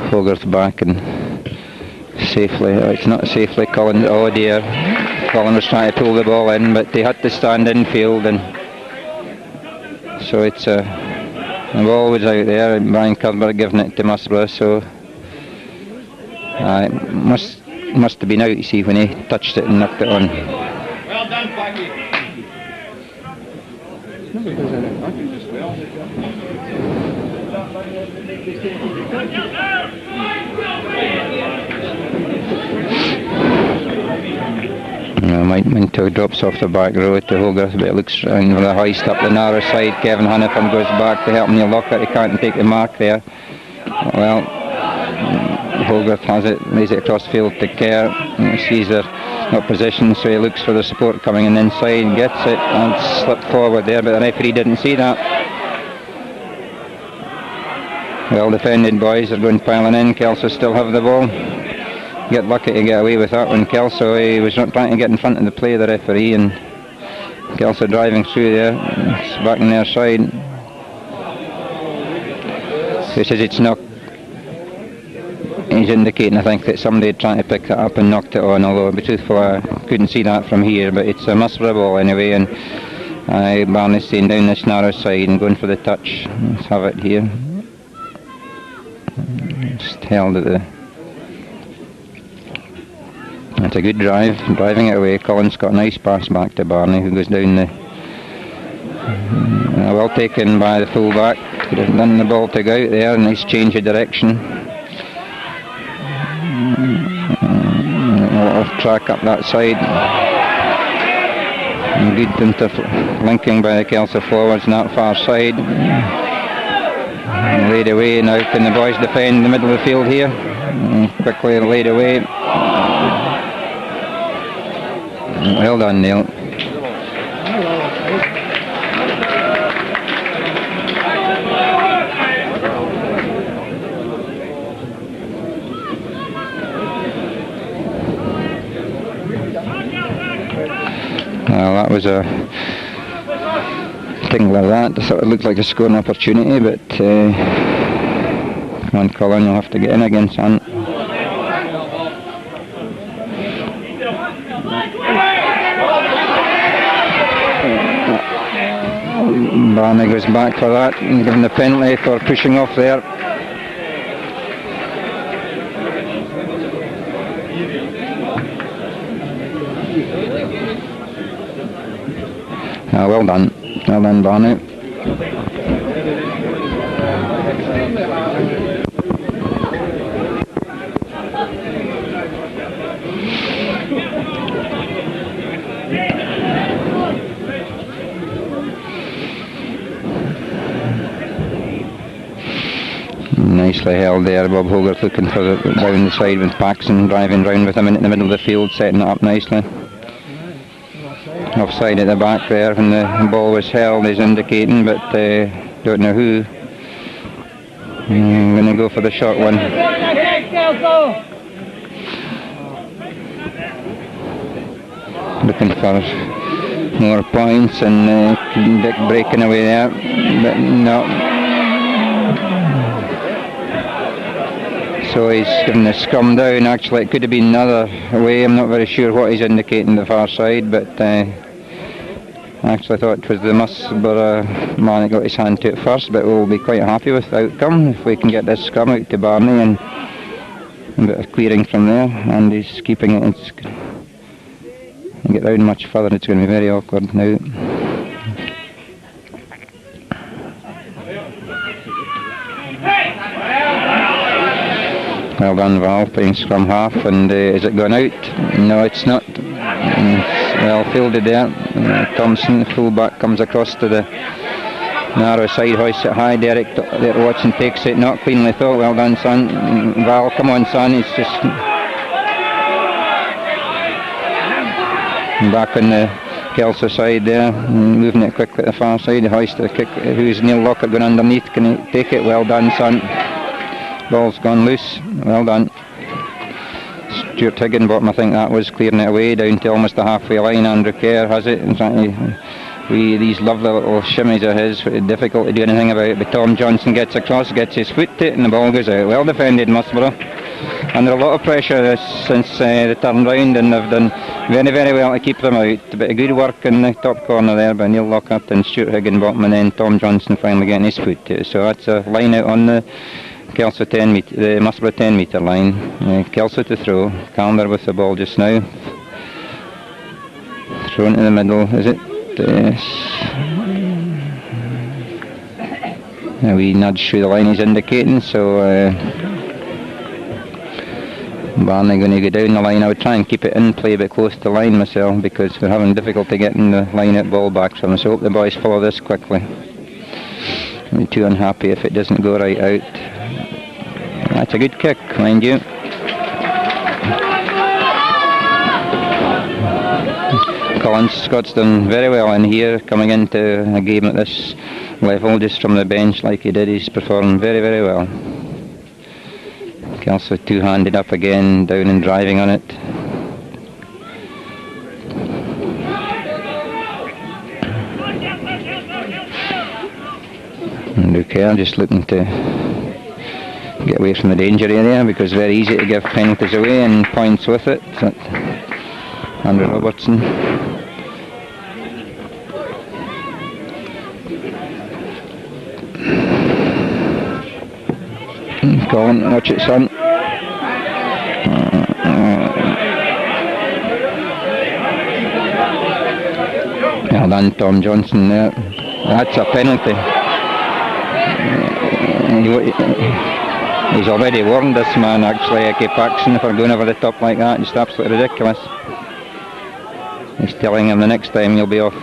A: Hogarth back and safely, it's not safely, Colin, oh dear. Colin was trying to pull the ball in, but they had to stand infield, and so it's the ball was out there, and Brian Cuthbert giving it to Musselburgh, so it must have been out, you see, when he touched it and knocked it on.
B: Well done, Peggy.
A: Mike Minto drops off the back row to Hogarth, but it looks round with a hoist up the narrow side. Kevin Hannafin goes back to help Neil Lockhart. He can't take the mark there. Well, Hogarth has it, lays it across field to Kerr. Sees they're not positioned, so he looks for the support coming in inside, gets it and slipped forward there, but the referee didn't see that. Well defended, boys. They're going piling in. Kelso still have the ball. Get lucky to get away with that one. Kelso, he was not trying to get in front of the play of the referee, and Kelso driving through there. It's back on their side. He says it's not. He's indicating, I think, that somebody had tried to pick that up and knocked it on, although to be truthful, I couldn't see that from here, but it's a Musselburgh ball anyway, and Barney's staying down this narrow side and going for the touch. Let's have it here. Just held at the... It's a good drive, driving it away. Colin's got a nice pass back to Barney, who goes down the... well taken by the full-back. Could have done the ball to go out there, nice change of direction. A lot of track up that side. And good linking by the Kelso forwards on that far side. Laid away. Now can the boys defend the middle of the field here? Quickly laid away. Well done, Neil. Well, that was a thing like that. I thought it looked like a scoring opportunity, but come on, Colin, you'll have to get in again, son. Barney goes back for that and given the penalty for pushing off there. Well done Barney. Nicely held there. Bob Hogarth looking for down the side with Paxson driving round with him in the middle of the field, setting it up nicely. Offside at the back there when the ball was held, he's indicating, but don't know who. I'm going to go for the short one. Looking for more points, and Dick breaking away there, but no. So he's given the scrum down. Actually, it could have been another way. I'm not very sure what he's indicating the far side, but actually I thought it was the Musselburgh man that got his hand to it first, but we'll be quite happy with the outcome if we can get this scrum out to Barney and a bit of clearing from there, and he's keeping it. Get round much further, it's going to be very awkward now. Well done, Val, playing scrum half, and is it going out? No, it's not. Well fielded there. Thompson, the full-back, comes across to the narrow side, hoists it high. Derek Watson takes it, not cleanly thought. Well done, son. Val, come on, son. It's just back on the Kelso side there, moving it quickly at the far side. Hoisted a kick. Who's Neil Lockett going underneath? Can he take it? Well done, son. Ball's gone loose. Well done. Stuart Higginbottom, I think that was clearing it away down to almost the halfway line. Andrew Kerr has it. In fact, these lovely little shimmies of his, difficult to do anything about it. But Tom Johnson gets across, gets his foot to it, and the ball goes out. Well defended, Musselburgh. Under a lot of pressure since the turn round, and they've done very, very well to keep them out. A bit of good work in the top corner there by Neil Lockhart and Stuart Higginbottom, and then Tom Johnson finally getting his foot to it. So that's a line out on the Kelso 10 metre, the Musselburgh 10 metre line. Kelso to throw. Calmer with the ball just now. Thrown to the middle. Is it? A wee nudge through the line he's indicating. So Barney going to go down the line. I would try and keep it in play a bit close to the line myself, because we're having difficulty getting the line out ball back from us. So I hope the boys follow this quickly. I'll be too unhappy if it doesn't go right out. That's a good kick, mind you. Colin Scott's done very well in here, coming into a game at this level, just from the bench like he did. He's performed very, very well. Kelso two-handed up again, down and driving on it. And Kerr just looking to get away from the danger area, because very easy to give penalties away and points with it. Andrew Robertson. Colin, watch it, son. Well done, Tom Johnson there. That's a penalty. He's already warned this man, actually, Ike Paxson, for going over the top like that. Just absolutely ridiculous. He's telling him the next time he'll be off.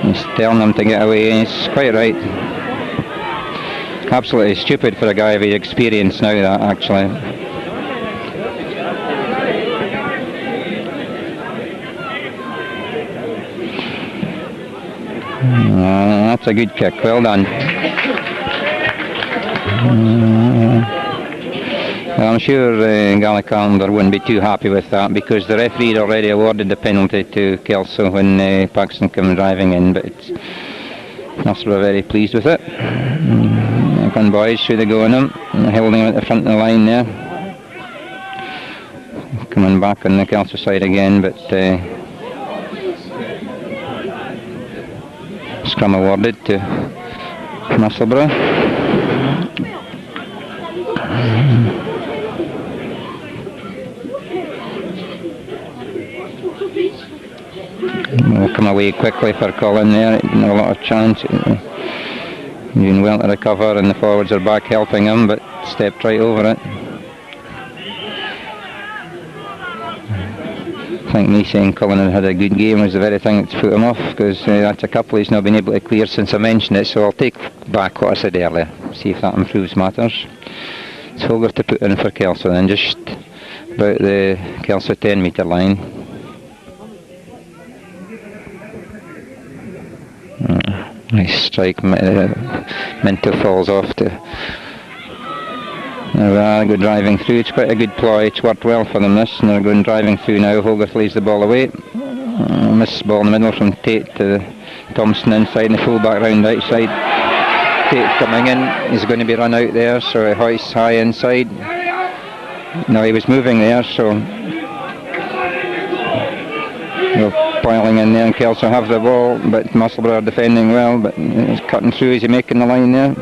A: He's telling him to get away, and he's quite right. Absolutely stupid for a guy of his experience now, that, actually. That's a good kick, well done. I'm sure Gallicander wouldn't be too happy with that, because the referee had already awarded the penalty to Kelso when Paxton came driving in, but Musselburgh very pleased with it. One boys through the go on him, holding him at the front of the line there. Coming back on the Kelso side again, but scrum awarded to Musselburgh. Will come away quickly for Colin there. He didn't have a lot of chance. Doing well to recover, and the forwards are back helping him, but stepped right over it. think me saying Cullen had a good game was the very thing that's put him off, because that's a couple he's not been able to clear since I mentioned it, so I'll take back what I said earlier, see if that improves matters. It's Hogarth to put in for Kelso then, just about the Kelso 10 metre line. Nice strike, Minto falls off to... They're good driving through, it's quite a good ploy, it's worked well for them this, and they're going driving through now. Hogarth lays the ball away, miss ball in the middle from Tate to Thompson inside, and the full back round outside. Tate coming in, he's going to be run out there, so he hoists high inside. No, he was moving there, so they're piling in there, and Kelso have the ball, but Musselburgh are defending well, but he's cutting through, is he making the line there?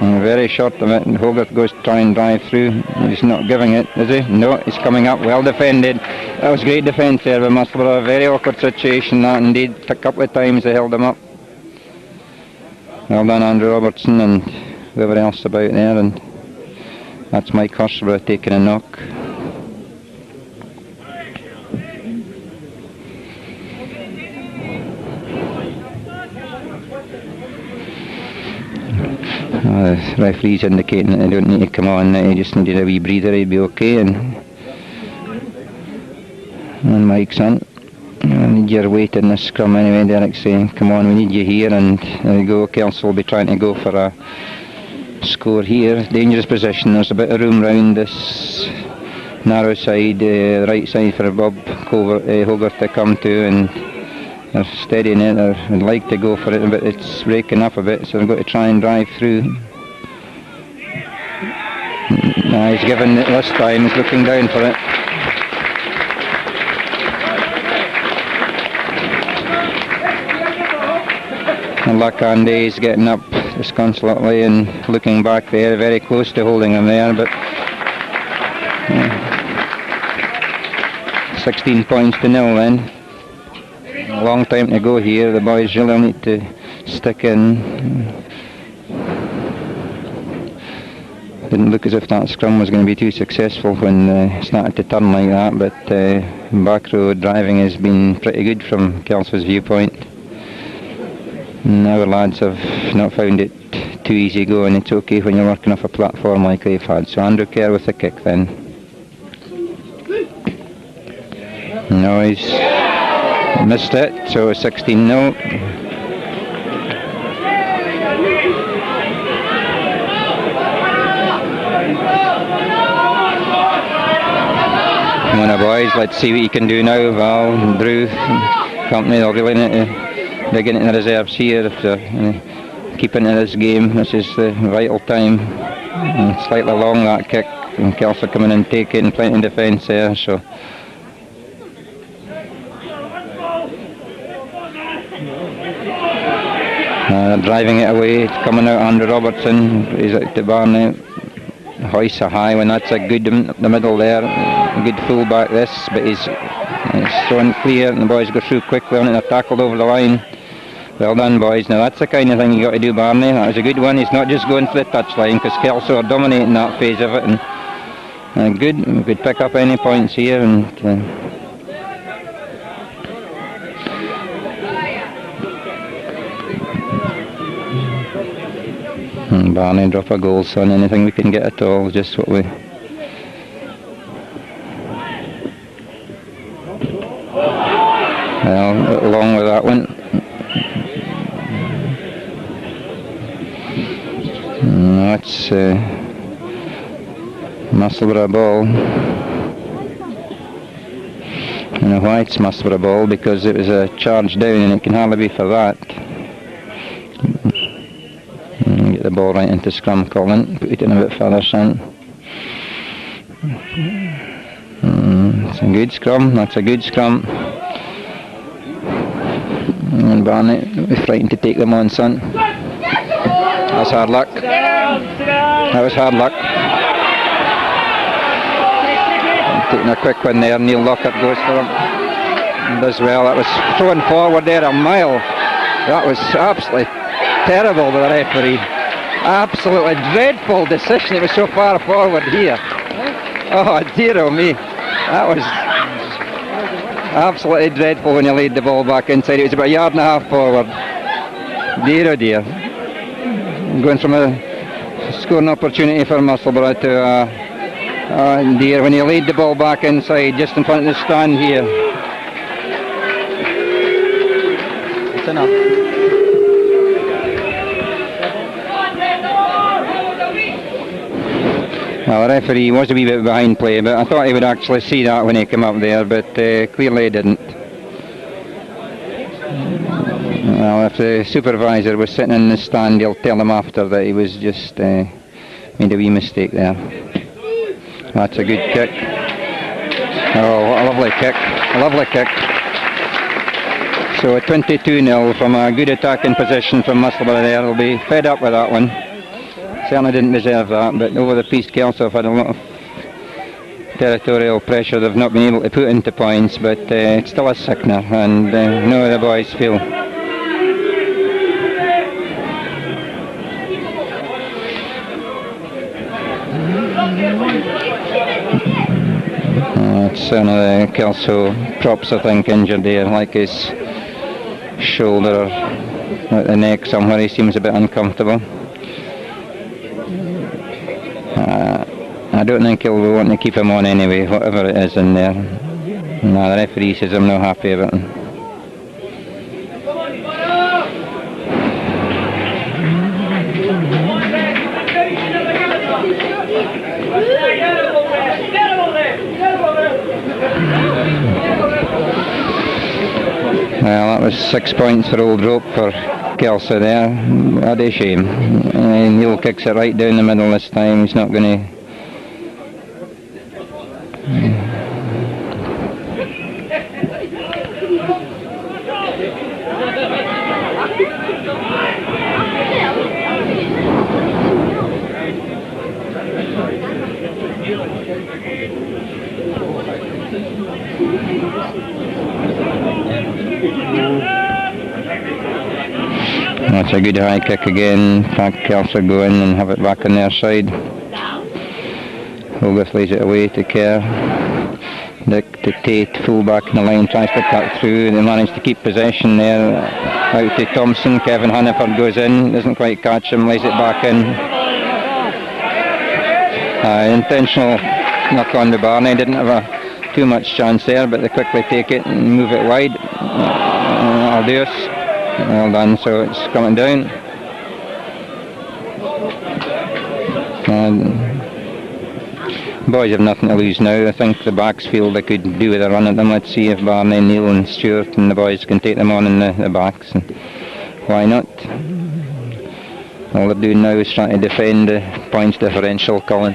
A: Very short of it, and Hogarth goes to try and drive through. He's not giving it, is he? No, he's coming up, well defended. That was great defence there by Musselburgh, a very awkward situation that indeed. A couple of times they held him up. Well done Andrew Robertson and whoever else about there, and that's Mike Horsburgh taking a knock. The referee's indicating that they don't need to come on, he just needed a wee breather, he'd be okay. And Mike's on. I need your weight in this scrum anyway, Derek's saying, come on, we need you here, and there you go, Kelso will be trying to go for a score here. Dangerous position, there's a bit of room round this narrow side, the right side for Bob Hogarth to come to, and they're steadying it, they'd like to go for it, but it's breaking up a bit, so they've got to try and drive through. He's given it this time, he's looking down for it. And Andy's getting up disconsolately and looking back there, very close to holding him there, but 16 points to 0 then. A long time to go here, the boys really need to stick in. Didn't look as if that scrum was going to be too successful when it started to turn like that, but back row driving has been pretty good from Kelso's viewpoint. And our lads have not found it too easy going. It's okay when you're working off a platform like they've had. So Andrew Kerr with the kick then. No, he's missed it, so 16-0. Come on, boys, let's see what you can do now. Val, Drew, company, they'll really need to dig into the reserves here if they're keeping to this game. This is the vital time. And slightly long, that kick, and Kelso coming in and take it, and plenty of defence there, so. Driving it away, it's coming out Andrew Robertson, he's out to Barney. Hoists a high one, that's a good in the middle there, a good full back this, but he's thrown clear and the boys go through quickly on it, they're tackled over the line. Well done, boys. Now that's the kind of thing you got to do, Barney. That was a good one. He's not just going for the touchline, because Kelso are dominating that phase of it, and good, we could pick up any points here, and Barney drop a goal, son. Anything we can get at all, just what we. Well, along with that one. That's Musselburgh ball. And why it's Musselburgh ball, because it was a charge down, and it can hardly be for that. Get the ball right into scrum, Colin. Put it in a bit further, son. It's a good scrum. That's a good scrum. And Barnett was frightened to take them on, son. That's hard luck. That was hard luck. Taking a quick one there. Neil Lockhart goes for him. And does well. That was thrown forward there a mile. That was absolutely terrible by the referee. Absolutely dreadful decision. It was so far forward here. Oh dear oh me. That was Absolutely dreadful when he laid the ball back inside. It was about a yard and a half forward. Dear oh dear. Going from a scoring opportunity for Musselburgh to dear when he laid the ball back inside just in front of the stand here. It's enough. Well, the referee was a wee bit behind play, but I thought he would actually see that when he came up there, but clearly he didn't. Well, if the supervisor was sitting in the stand, he'll tell him after that he was just made a wee mistake there. That's a good kick. Oh, what a lovely kick. A lovely kick. So 22-0 from a good attacking position from Musselburgh there. They'll be fed up with that one. Certainly didn't deserve that, but over the piece Kelso have had a lot of territorial pressure they've not been able to put into points, but it's still a sickener, and no the boys feel. It's one of the Kelso props, I think, injured there, like his shoulder or at the neck somewhere. He seems a bit uncomfortable. I don't think he'll be wanting to keep him on anyway, whatever it is in there. No, the referee says I'm not happy about him. Well, that was 6 points for Old Rope for Kelso there. What a shame. Neil kicks it right down the middle this time. He's not going to... That's a good high kick again. In fact, Kelso go in and have it back on their side. Hogarth lays it away to Kerr. Dick to Tate, full back in the line, tries to cut through. They manage to keep possession there. Out to Thompson. Kevin Hannaford goes in, doesn't quite catch him, lays it back in. Intentional knock on to Barney. Didn't have too much chance there, but they quickly take it and move it wide. Aldeus. Well done, so it's coming down. Boys have nothing to lose now. I think the backs feel they could do with a run at them. Let's see if Barney, Neil and Stewart and the boys can take them on in the backs. And why not? All they're doing now is trying to defend the points differential. Colin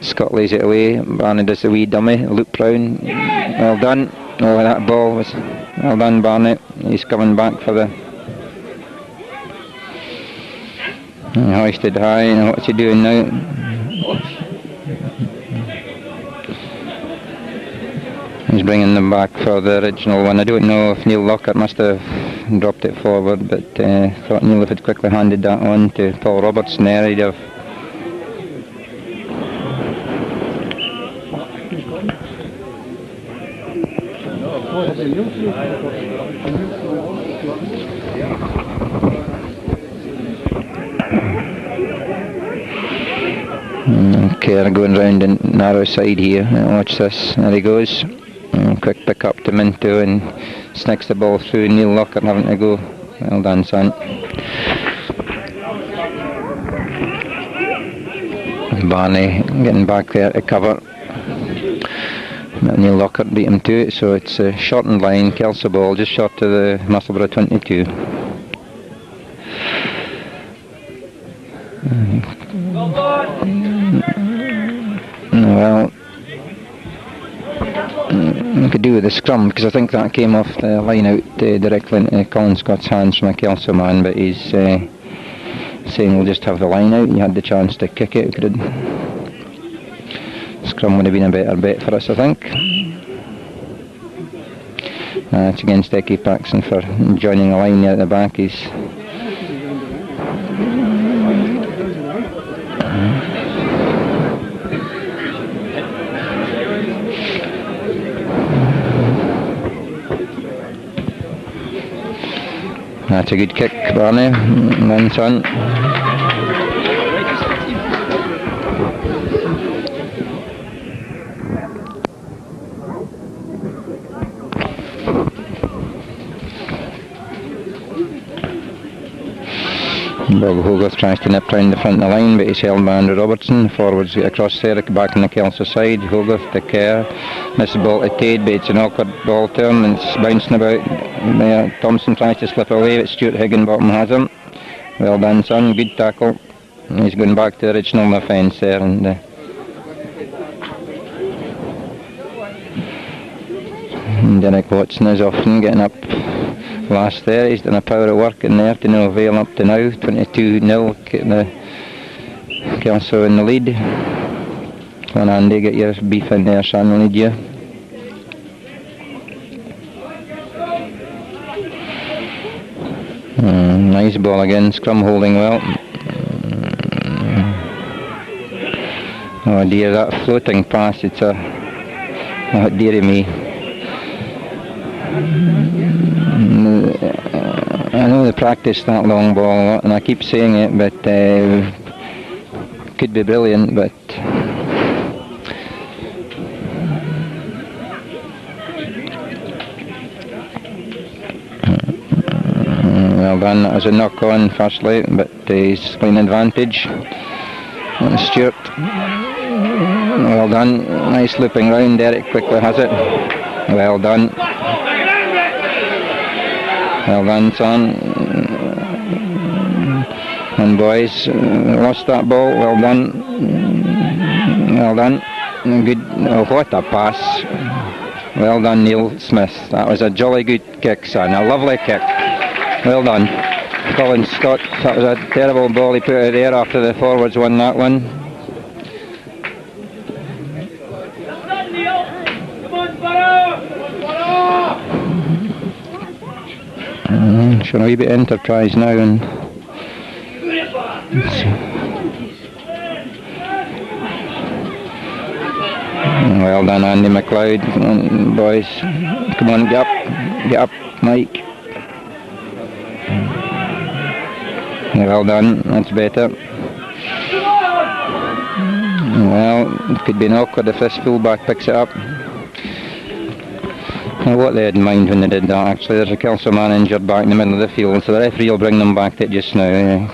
A: Scott lays it away. Barney does the wee dummy, loop round. Well done. Oh, that ball was well done, Barney. He's coming back for the hoisted high. And what's he doing now? He's bringing them back for the original one. I don't know if Neil Lockhart must have dropped it forward, but thought Neil, if had quickly handed that on to Paul Robertson there, he'd have Kerr going round the narrow side here. Watch this. There he goes. Quick pick up to Minto and snicks the ball through. Neil Lockhart having to go. Well done, son. Barney getting back there to cover. Neil Lockhart beat him to it, so it's a shortened line. Kelso ball just short to the Musselburgh 22. Well, we could do with the scrum, because I think that came off the line out directly into Colin Scott's hands from a Kelso man, but he's saying we'll just have the line out. You had the chance to kick it. Scrum would have been a better bet for us, I think. It's against Ecky Paxson for joining the line there at the back. He's That's a good kick, Barney. Then son. Bob Hogarth tries to nip round the front of the line, but he's held by Andrew Robertson. Forwards get across there, back on the Kelso side. Hogarth to Kerr. Misses the ball to Tade, but it's an awkward ball to him and it's bouncing about. Thompson tries to slip away, but Stuart Higginbottom has him. Well done, son. Good tackle. He's going back to the original offence there. And Derek Watson is often getting up last there. He's done a power of work in there to no avail up to now. 22-0, the Kelso in the lead. Come on, Andy, get your beef in there, son, we'll need you. Nice ball again, scrum holding well. Oh dear, that floating pass, it's a... Oh dearie me. I know they practice that long ball and I keep saying it, but could be brilliant, but well done. That was a knock on firstly, but he's playing advantage. Stuart, well done. Nice looping round. Derek quickly has it. Well done. Well done, son. And boys, lost that ball. Well done. Well done. Good. Oh, what a pass. Well done, Neil Smith. That was a jolly good kick, son. A lovely kick. Well done. Colin Scott. That was a terrible ball he put out there after the forwards won that one. Should a wee bit enterprise now and well done, Andy McLeod. Come on, boys. Come on, get up, Mike. Well done, that's better. Well, it could be an awkward if this fullback picks it up. Now, what they had in mind when they did that, actually, there's a Kelso man injured back in the middle of the field, so the referee will bring them back to it just now.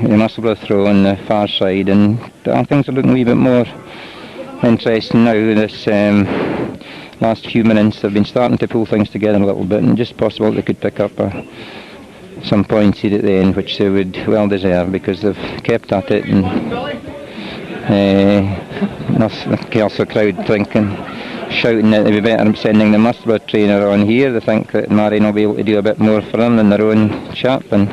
A: The Musselburgh throw on the far side, and things are looking a wee bit more interesting now. This last few minutes, they've been starting to pull things together a little bit, and just possible they could pick up some points here at the end, which they would well deserve, because they've kept at it, and the Kelso crowd thinking, shouting that it'd be better sending the Musselburgh trainer on here. They think that Marion will be able to do a bit more for them than their own chap, and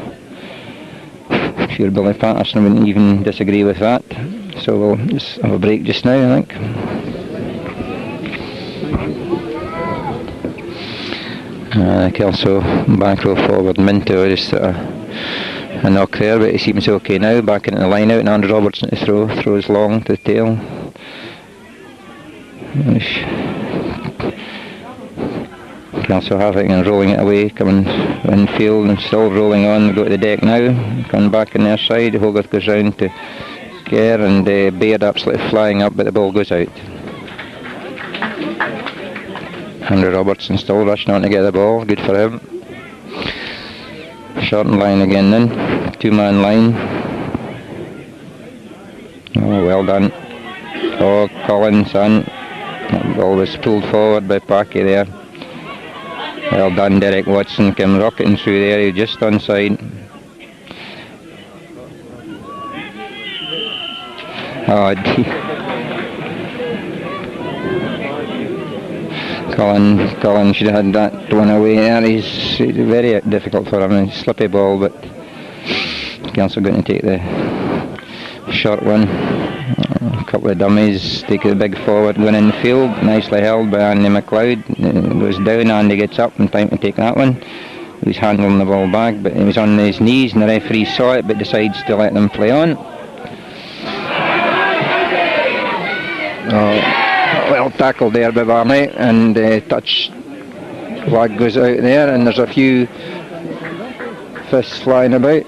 A: I'm sure Billy Patterson wouldn't even disagree with that. So we'll just have a break just now, I think. Kelso back row forward, Minto just a knock there, but he seems okay now. Back into the line out, and Andrew Robertson to throws long to the tail. Kelso having and rolling it away, coming infield and still rolling on. Go to the deck now, coming back on their side. Hogarth goes round to Kerr, and Baird absolutely flying up, but the ball goes out. Andrew Robertson still rushing on to get the ball, good for him. Shortened line again then, two-man line. Oh, well done. Oh, Collins, son. That ball was pulled forward by Packy there. Well done, Derek Watson came rocketing through there, he was just onside. Oh, Colin should have had that one away there. It's very difficult for him, a slippy ball, but Kelso going to take the short one. A couple of dummies, take the big forward, going in the field, nicely held by Andy McLeod. Goes down, Andy gets up in time to take that one. He was handling the ball back, but he was on his knees and the referee saw it but decides to let them play on. Well tackled there by Barney, and touch flag goes out there, and there's a few fists flying about,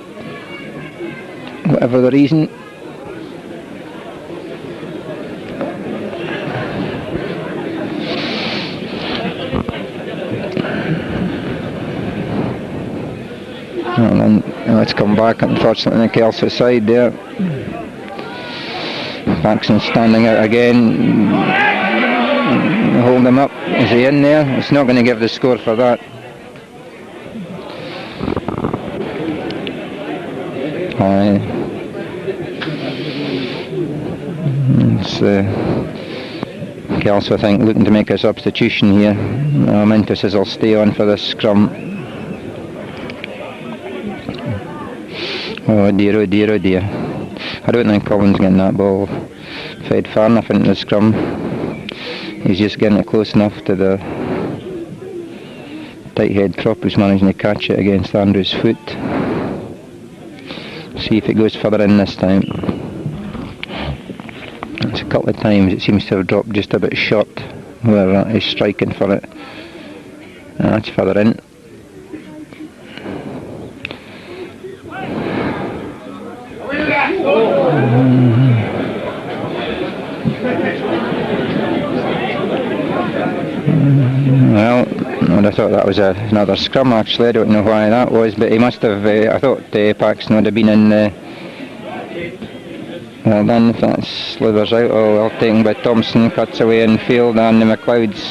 A: whatever the reason. And then let's come back, unfortunately, on the Kelso side there. Paxson standing out again. Hold him up. Is he in there? It's not going to give the score for that. It's Kelso, I think, looking to make a substitution here. Mintus says I'll stay on for this scrum. Oh dear, oh dear, oh dear. I don't think Collins getting that ball fed far enough into the scrum. He's just getting it close enough to the tight head prop who's managing to catch it against Andrew's foot. See if it goes further in this time. It's a couple of times it seems to have dropped just a bit short where he's striking for it. And that's further in. Well, I thought that was another scrum actually. I don't know why that was, but he must have, I thought Paxton would have been in well done if that slithers out. Oh well taken by Thompson, cuts away in field, and the McLeod's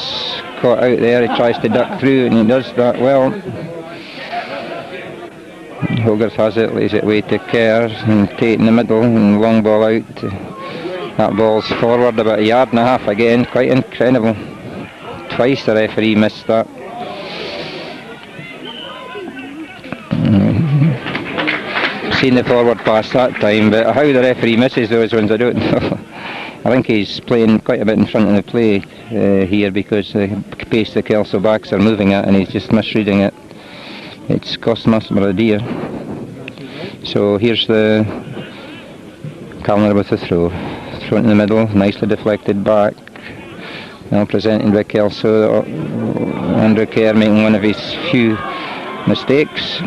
A: caught out there. He tries to duck through and he does that well. Hogarth has it, lays it away to Kerr and Tate in the middle and long ball out. That ball's forward about a yard and a half again, quite incredible. Twice the referee missed that. Seen the forward pass that time, but how the referee misses those ones I don't know. I think he's playing quite a bit in front of the play here because the pace the Kelso backs are moving at and he's just misreading it. It's cost Musselburgh a dear. So here's the Calner with the throw. Throw it in the middle, nicely deflected back. Now presented by Kelso. Andrew Kerr making one of his few mistakes.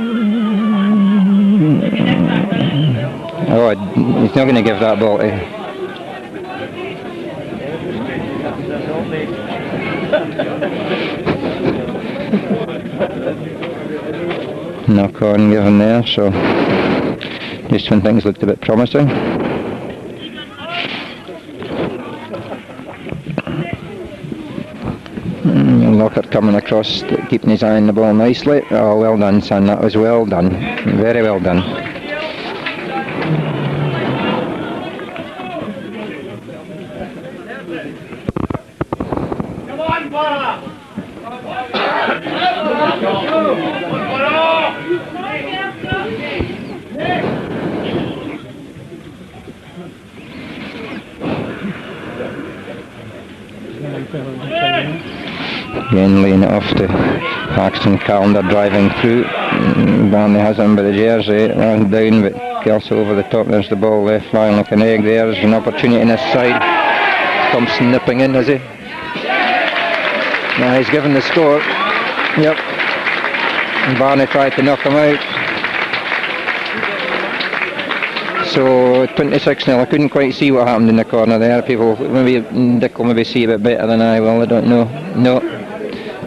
A: Oh, he's not going to give that ball to... Knock on given there, so just when things looked a bit promising. Lockhart coming across, keeping his eye on the ball nicely. Oh, well done, son, that was well done. Very well done.
B: Come on, Bora!
A: Again laying it off to Paxton. Callender driving through. Barney has him by the jersey, runs down, but Kelso over the top. There's the ball left flying like an egg. There's an opportunity in his side. Thompson nipping in, is he? Now he's given the score. Yep. And Barney tried to knock him out. So 26-0. I couldn't quite see what happened in the corner there. People, maybe Dick will maybe see a bit better than I will. I don't know.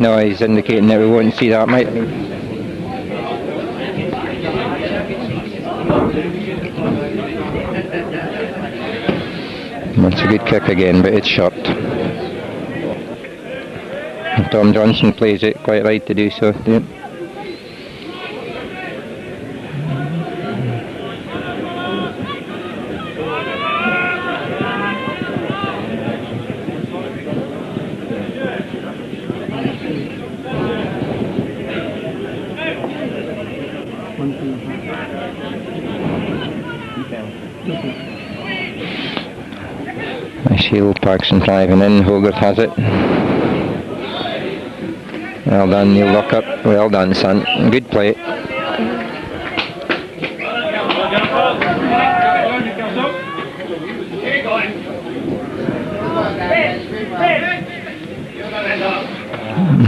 A: No, he's indicating that we won't see that. Might. That's a good kick again, but it's short. And Tom Johnson plays it quite right to do so. Yeah. Shield, Paxton driving in, Hogarth has it. Well done, Neil Lockhart. Well done, son. Good play.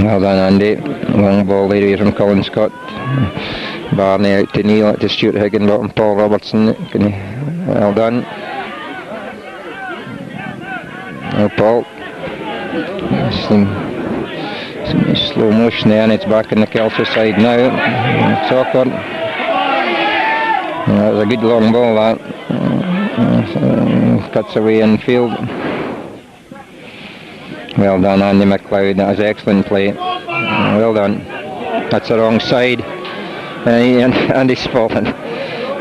A: Well done, Andy. Long ball there from Colin Scott. Barney out to Neil, to Stuart Higginbottom, Paul Robertson. Well done. Oh, Paul. Some slow motion there, and it's back on the Kelso side now. It's awkward. That was a good long ball, that. Cuts away infield. Well done, Andy McLeod. That was excellent play. Well done. That's the wrong side. Andy's fallen.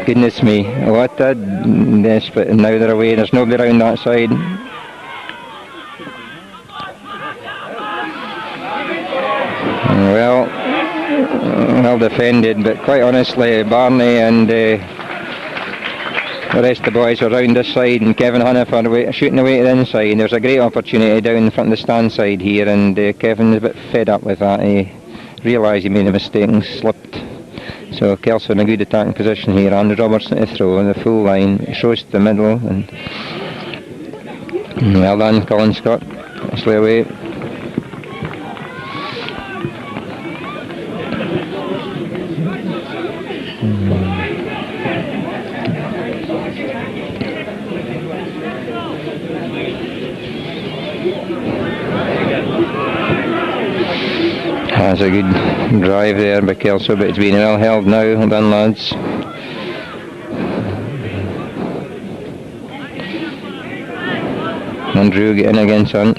A: Goodness me. What a desperate. Now they're away. There's nobody around that side. Well defended, but quite honestly, Barney and the rest of the boys were round this side, and Kevin Hunnifer shooting away to the inside. There's a great opportunity down in front of the stand side here, and Kevin's a bit fed up with that. He realised he made a mistake and slipped. So Kelso in a good attacking position here. Andrew Robertson to throw in the full line. It shows to the middle, and well done, Colin Scott. Nicely away. That's a good drive there by Kelso, but it's been well held now. Well done, lads. Andrew getting again, son.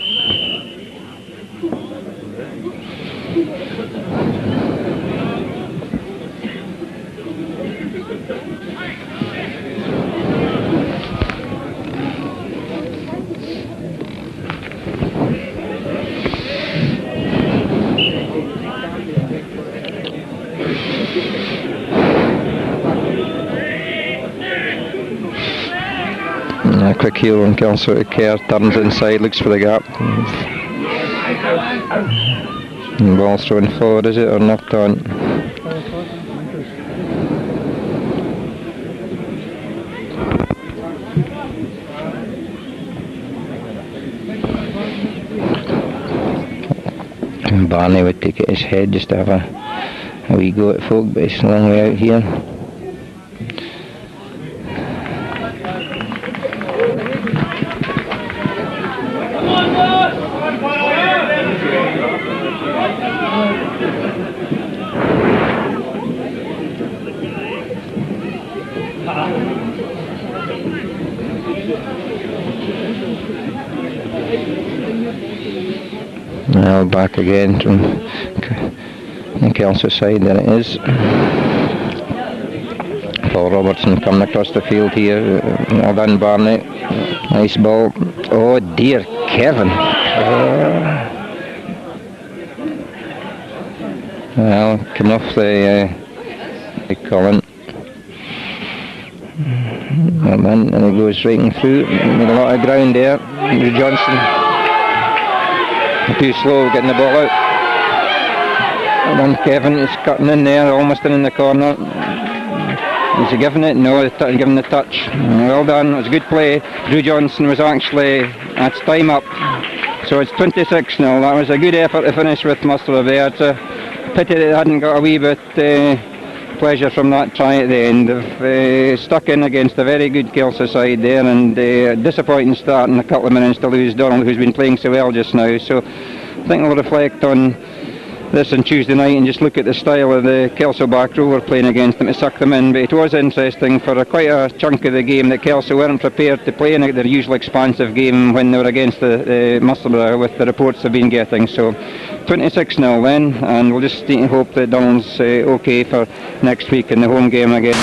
A: A quick heel on Kelso to Kerr, turns inside, looks for the gap. And ball's thrown forward, is it, or knocked on? And Barney would take it his head just to have a wee go at folk, but it's a long way out here. Now back again from the Kelso side, there it is. Paul Robertson coming across the field here. Well done, Barney. Nice ball. Oh dear, Kevin. Well, come off the Colin. Well done, and he goes right through. Made a lot of ground there. Andrew Johnson. Too slow getting the ball out. Well done, Kevin. He's cutting in there, almost in the corner. Is he giving it? No, he's giving the touch. Well done. It was a good play. Drew Johnson was actually, that's time up. So it's 26 now. That was a good effort to finish with Musselburgh there. It's a pity they hadn't got a wee bit pleasure from that try at the end. They've stuck in against a very good Kelso side there, and disappointing start in a couple of minutes to lose Donald, who's been playing so well just now. So I think we'll reflect on this on Tuesday night and just look at the style of the Kelso back row we're playing against them to suck them in. But it was interesting for quite a chunk of the game that Kelso weren't prepared to play in their usual expansive game when they were against the Musselburgh, with the reports they've been getting. So 26-0 then, and we'll just hope that Donald's okay for next week in the home game again.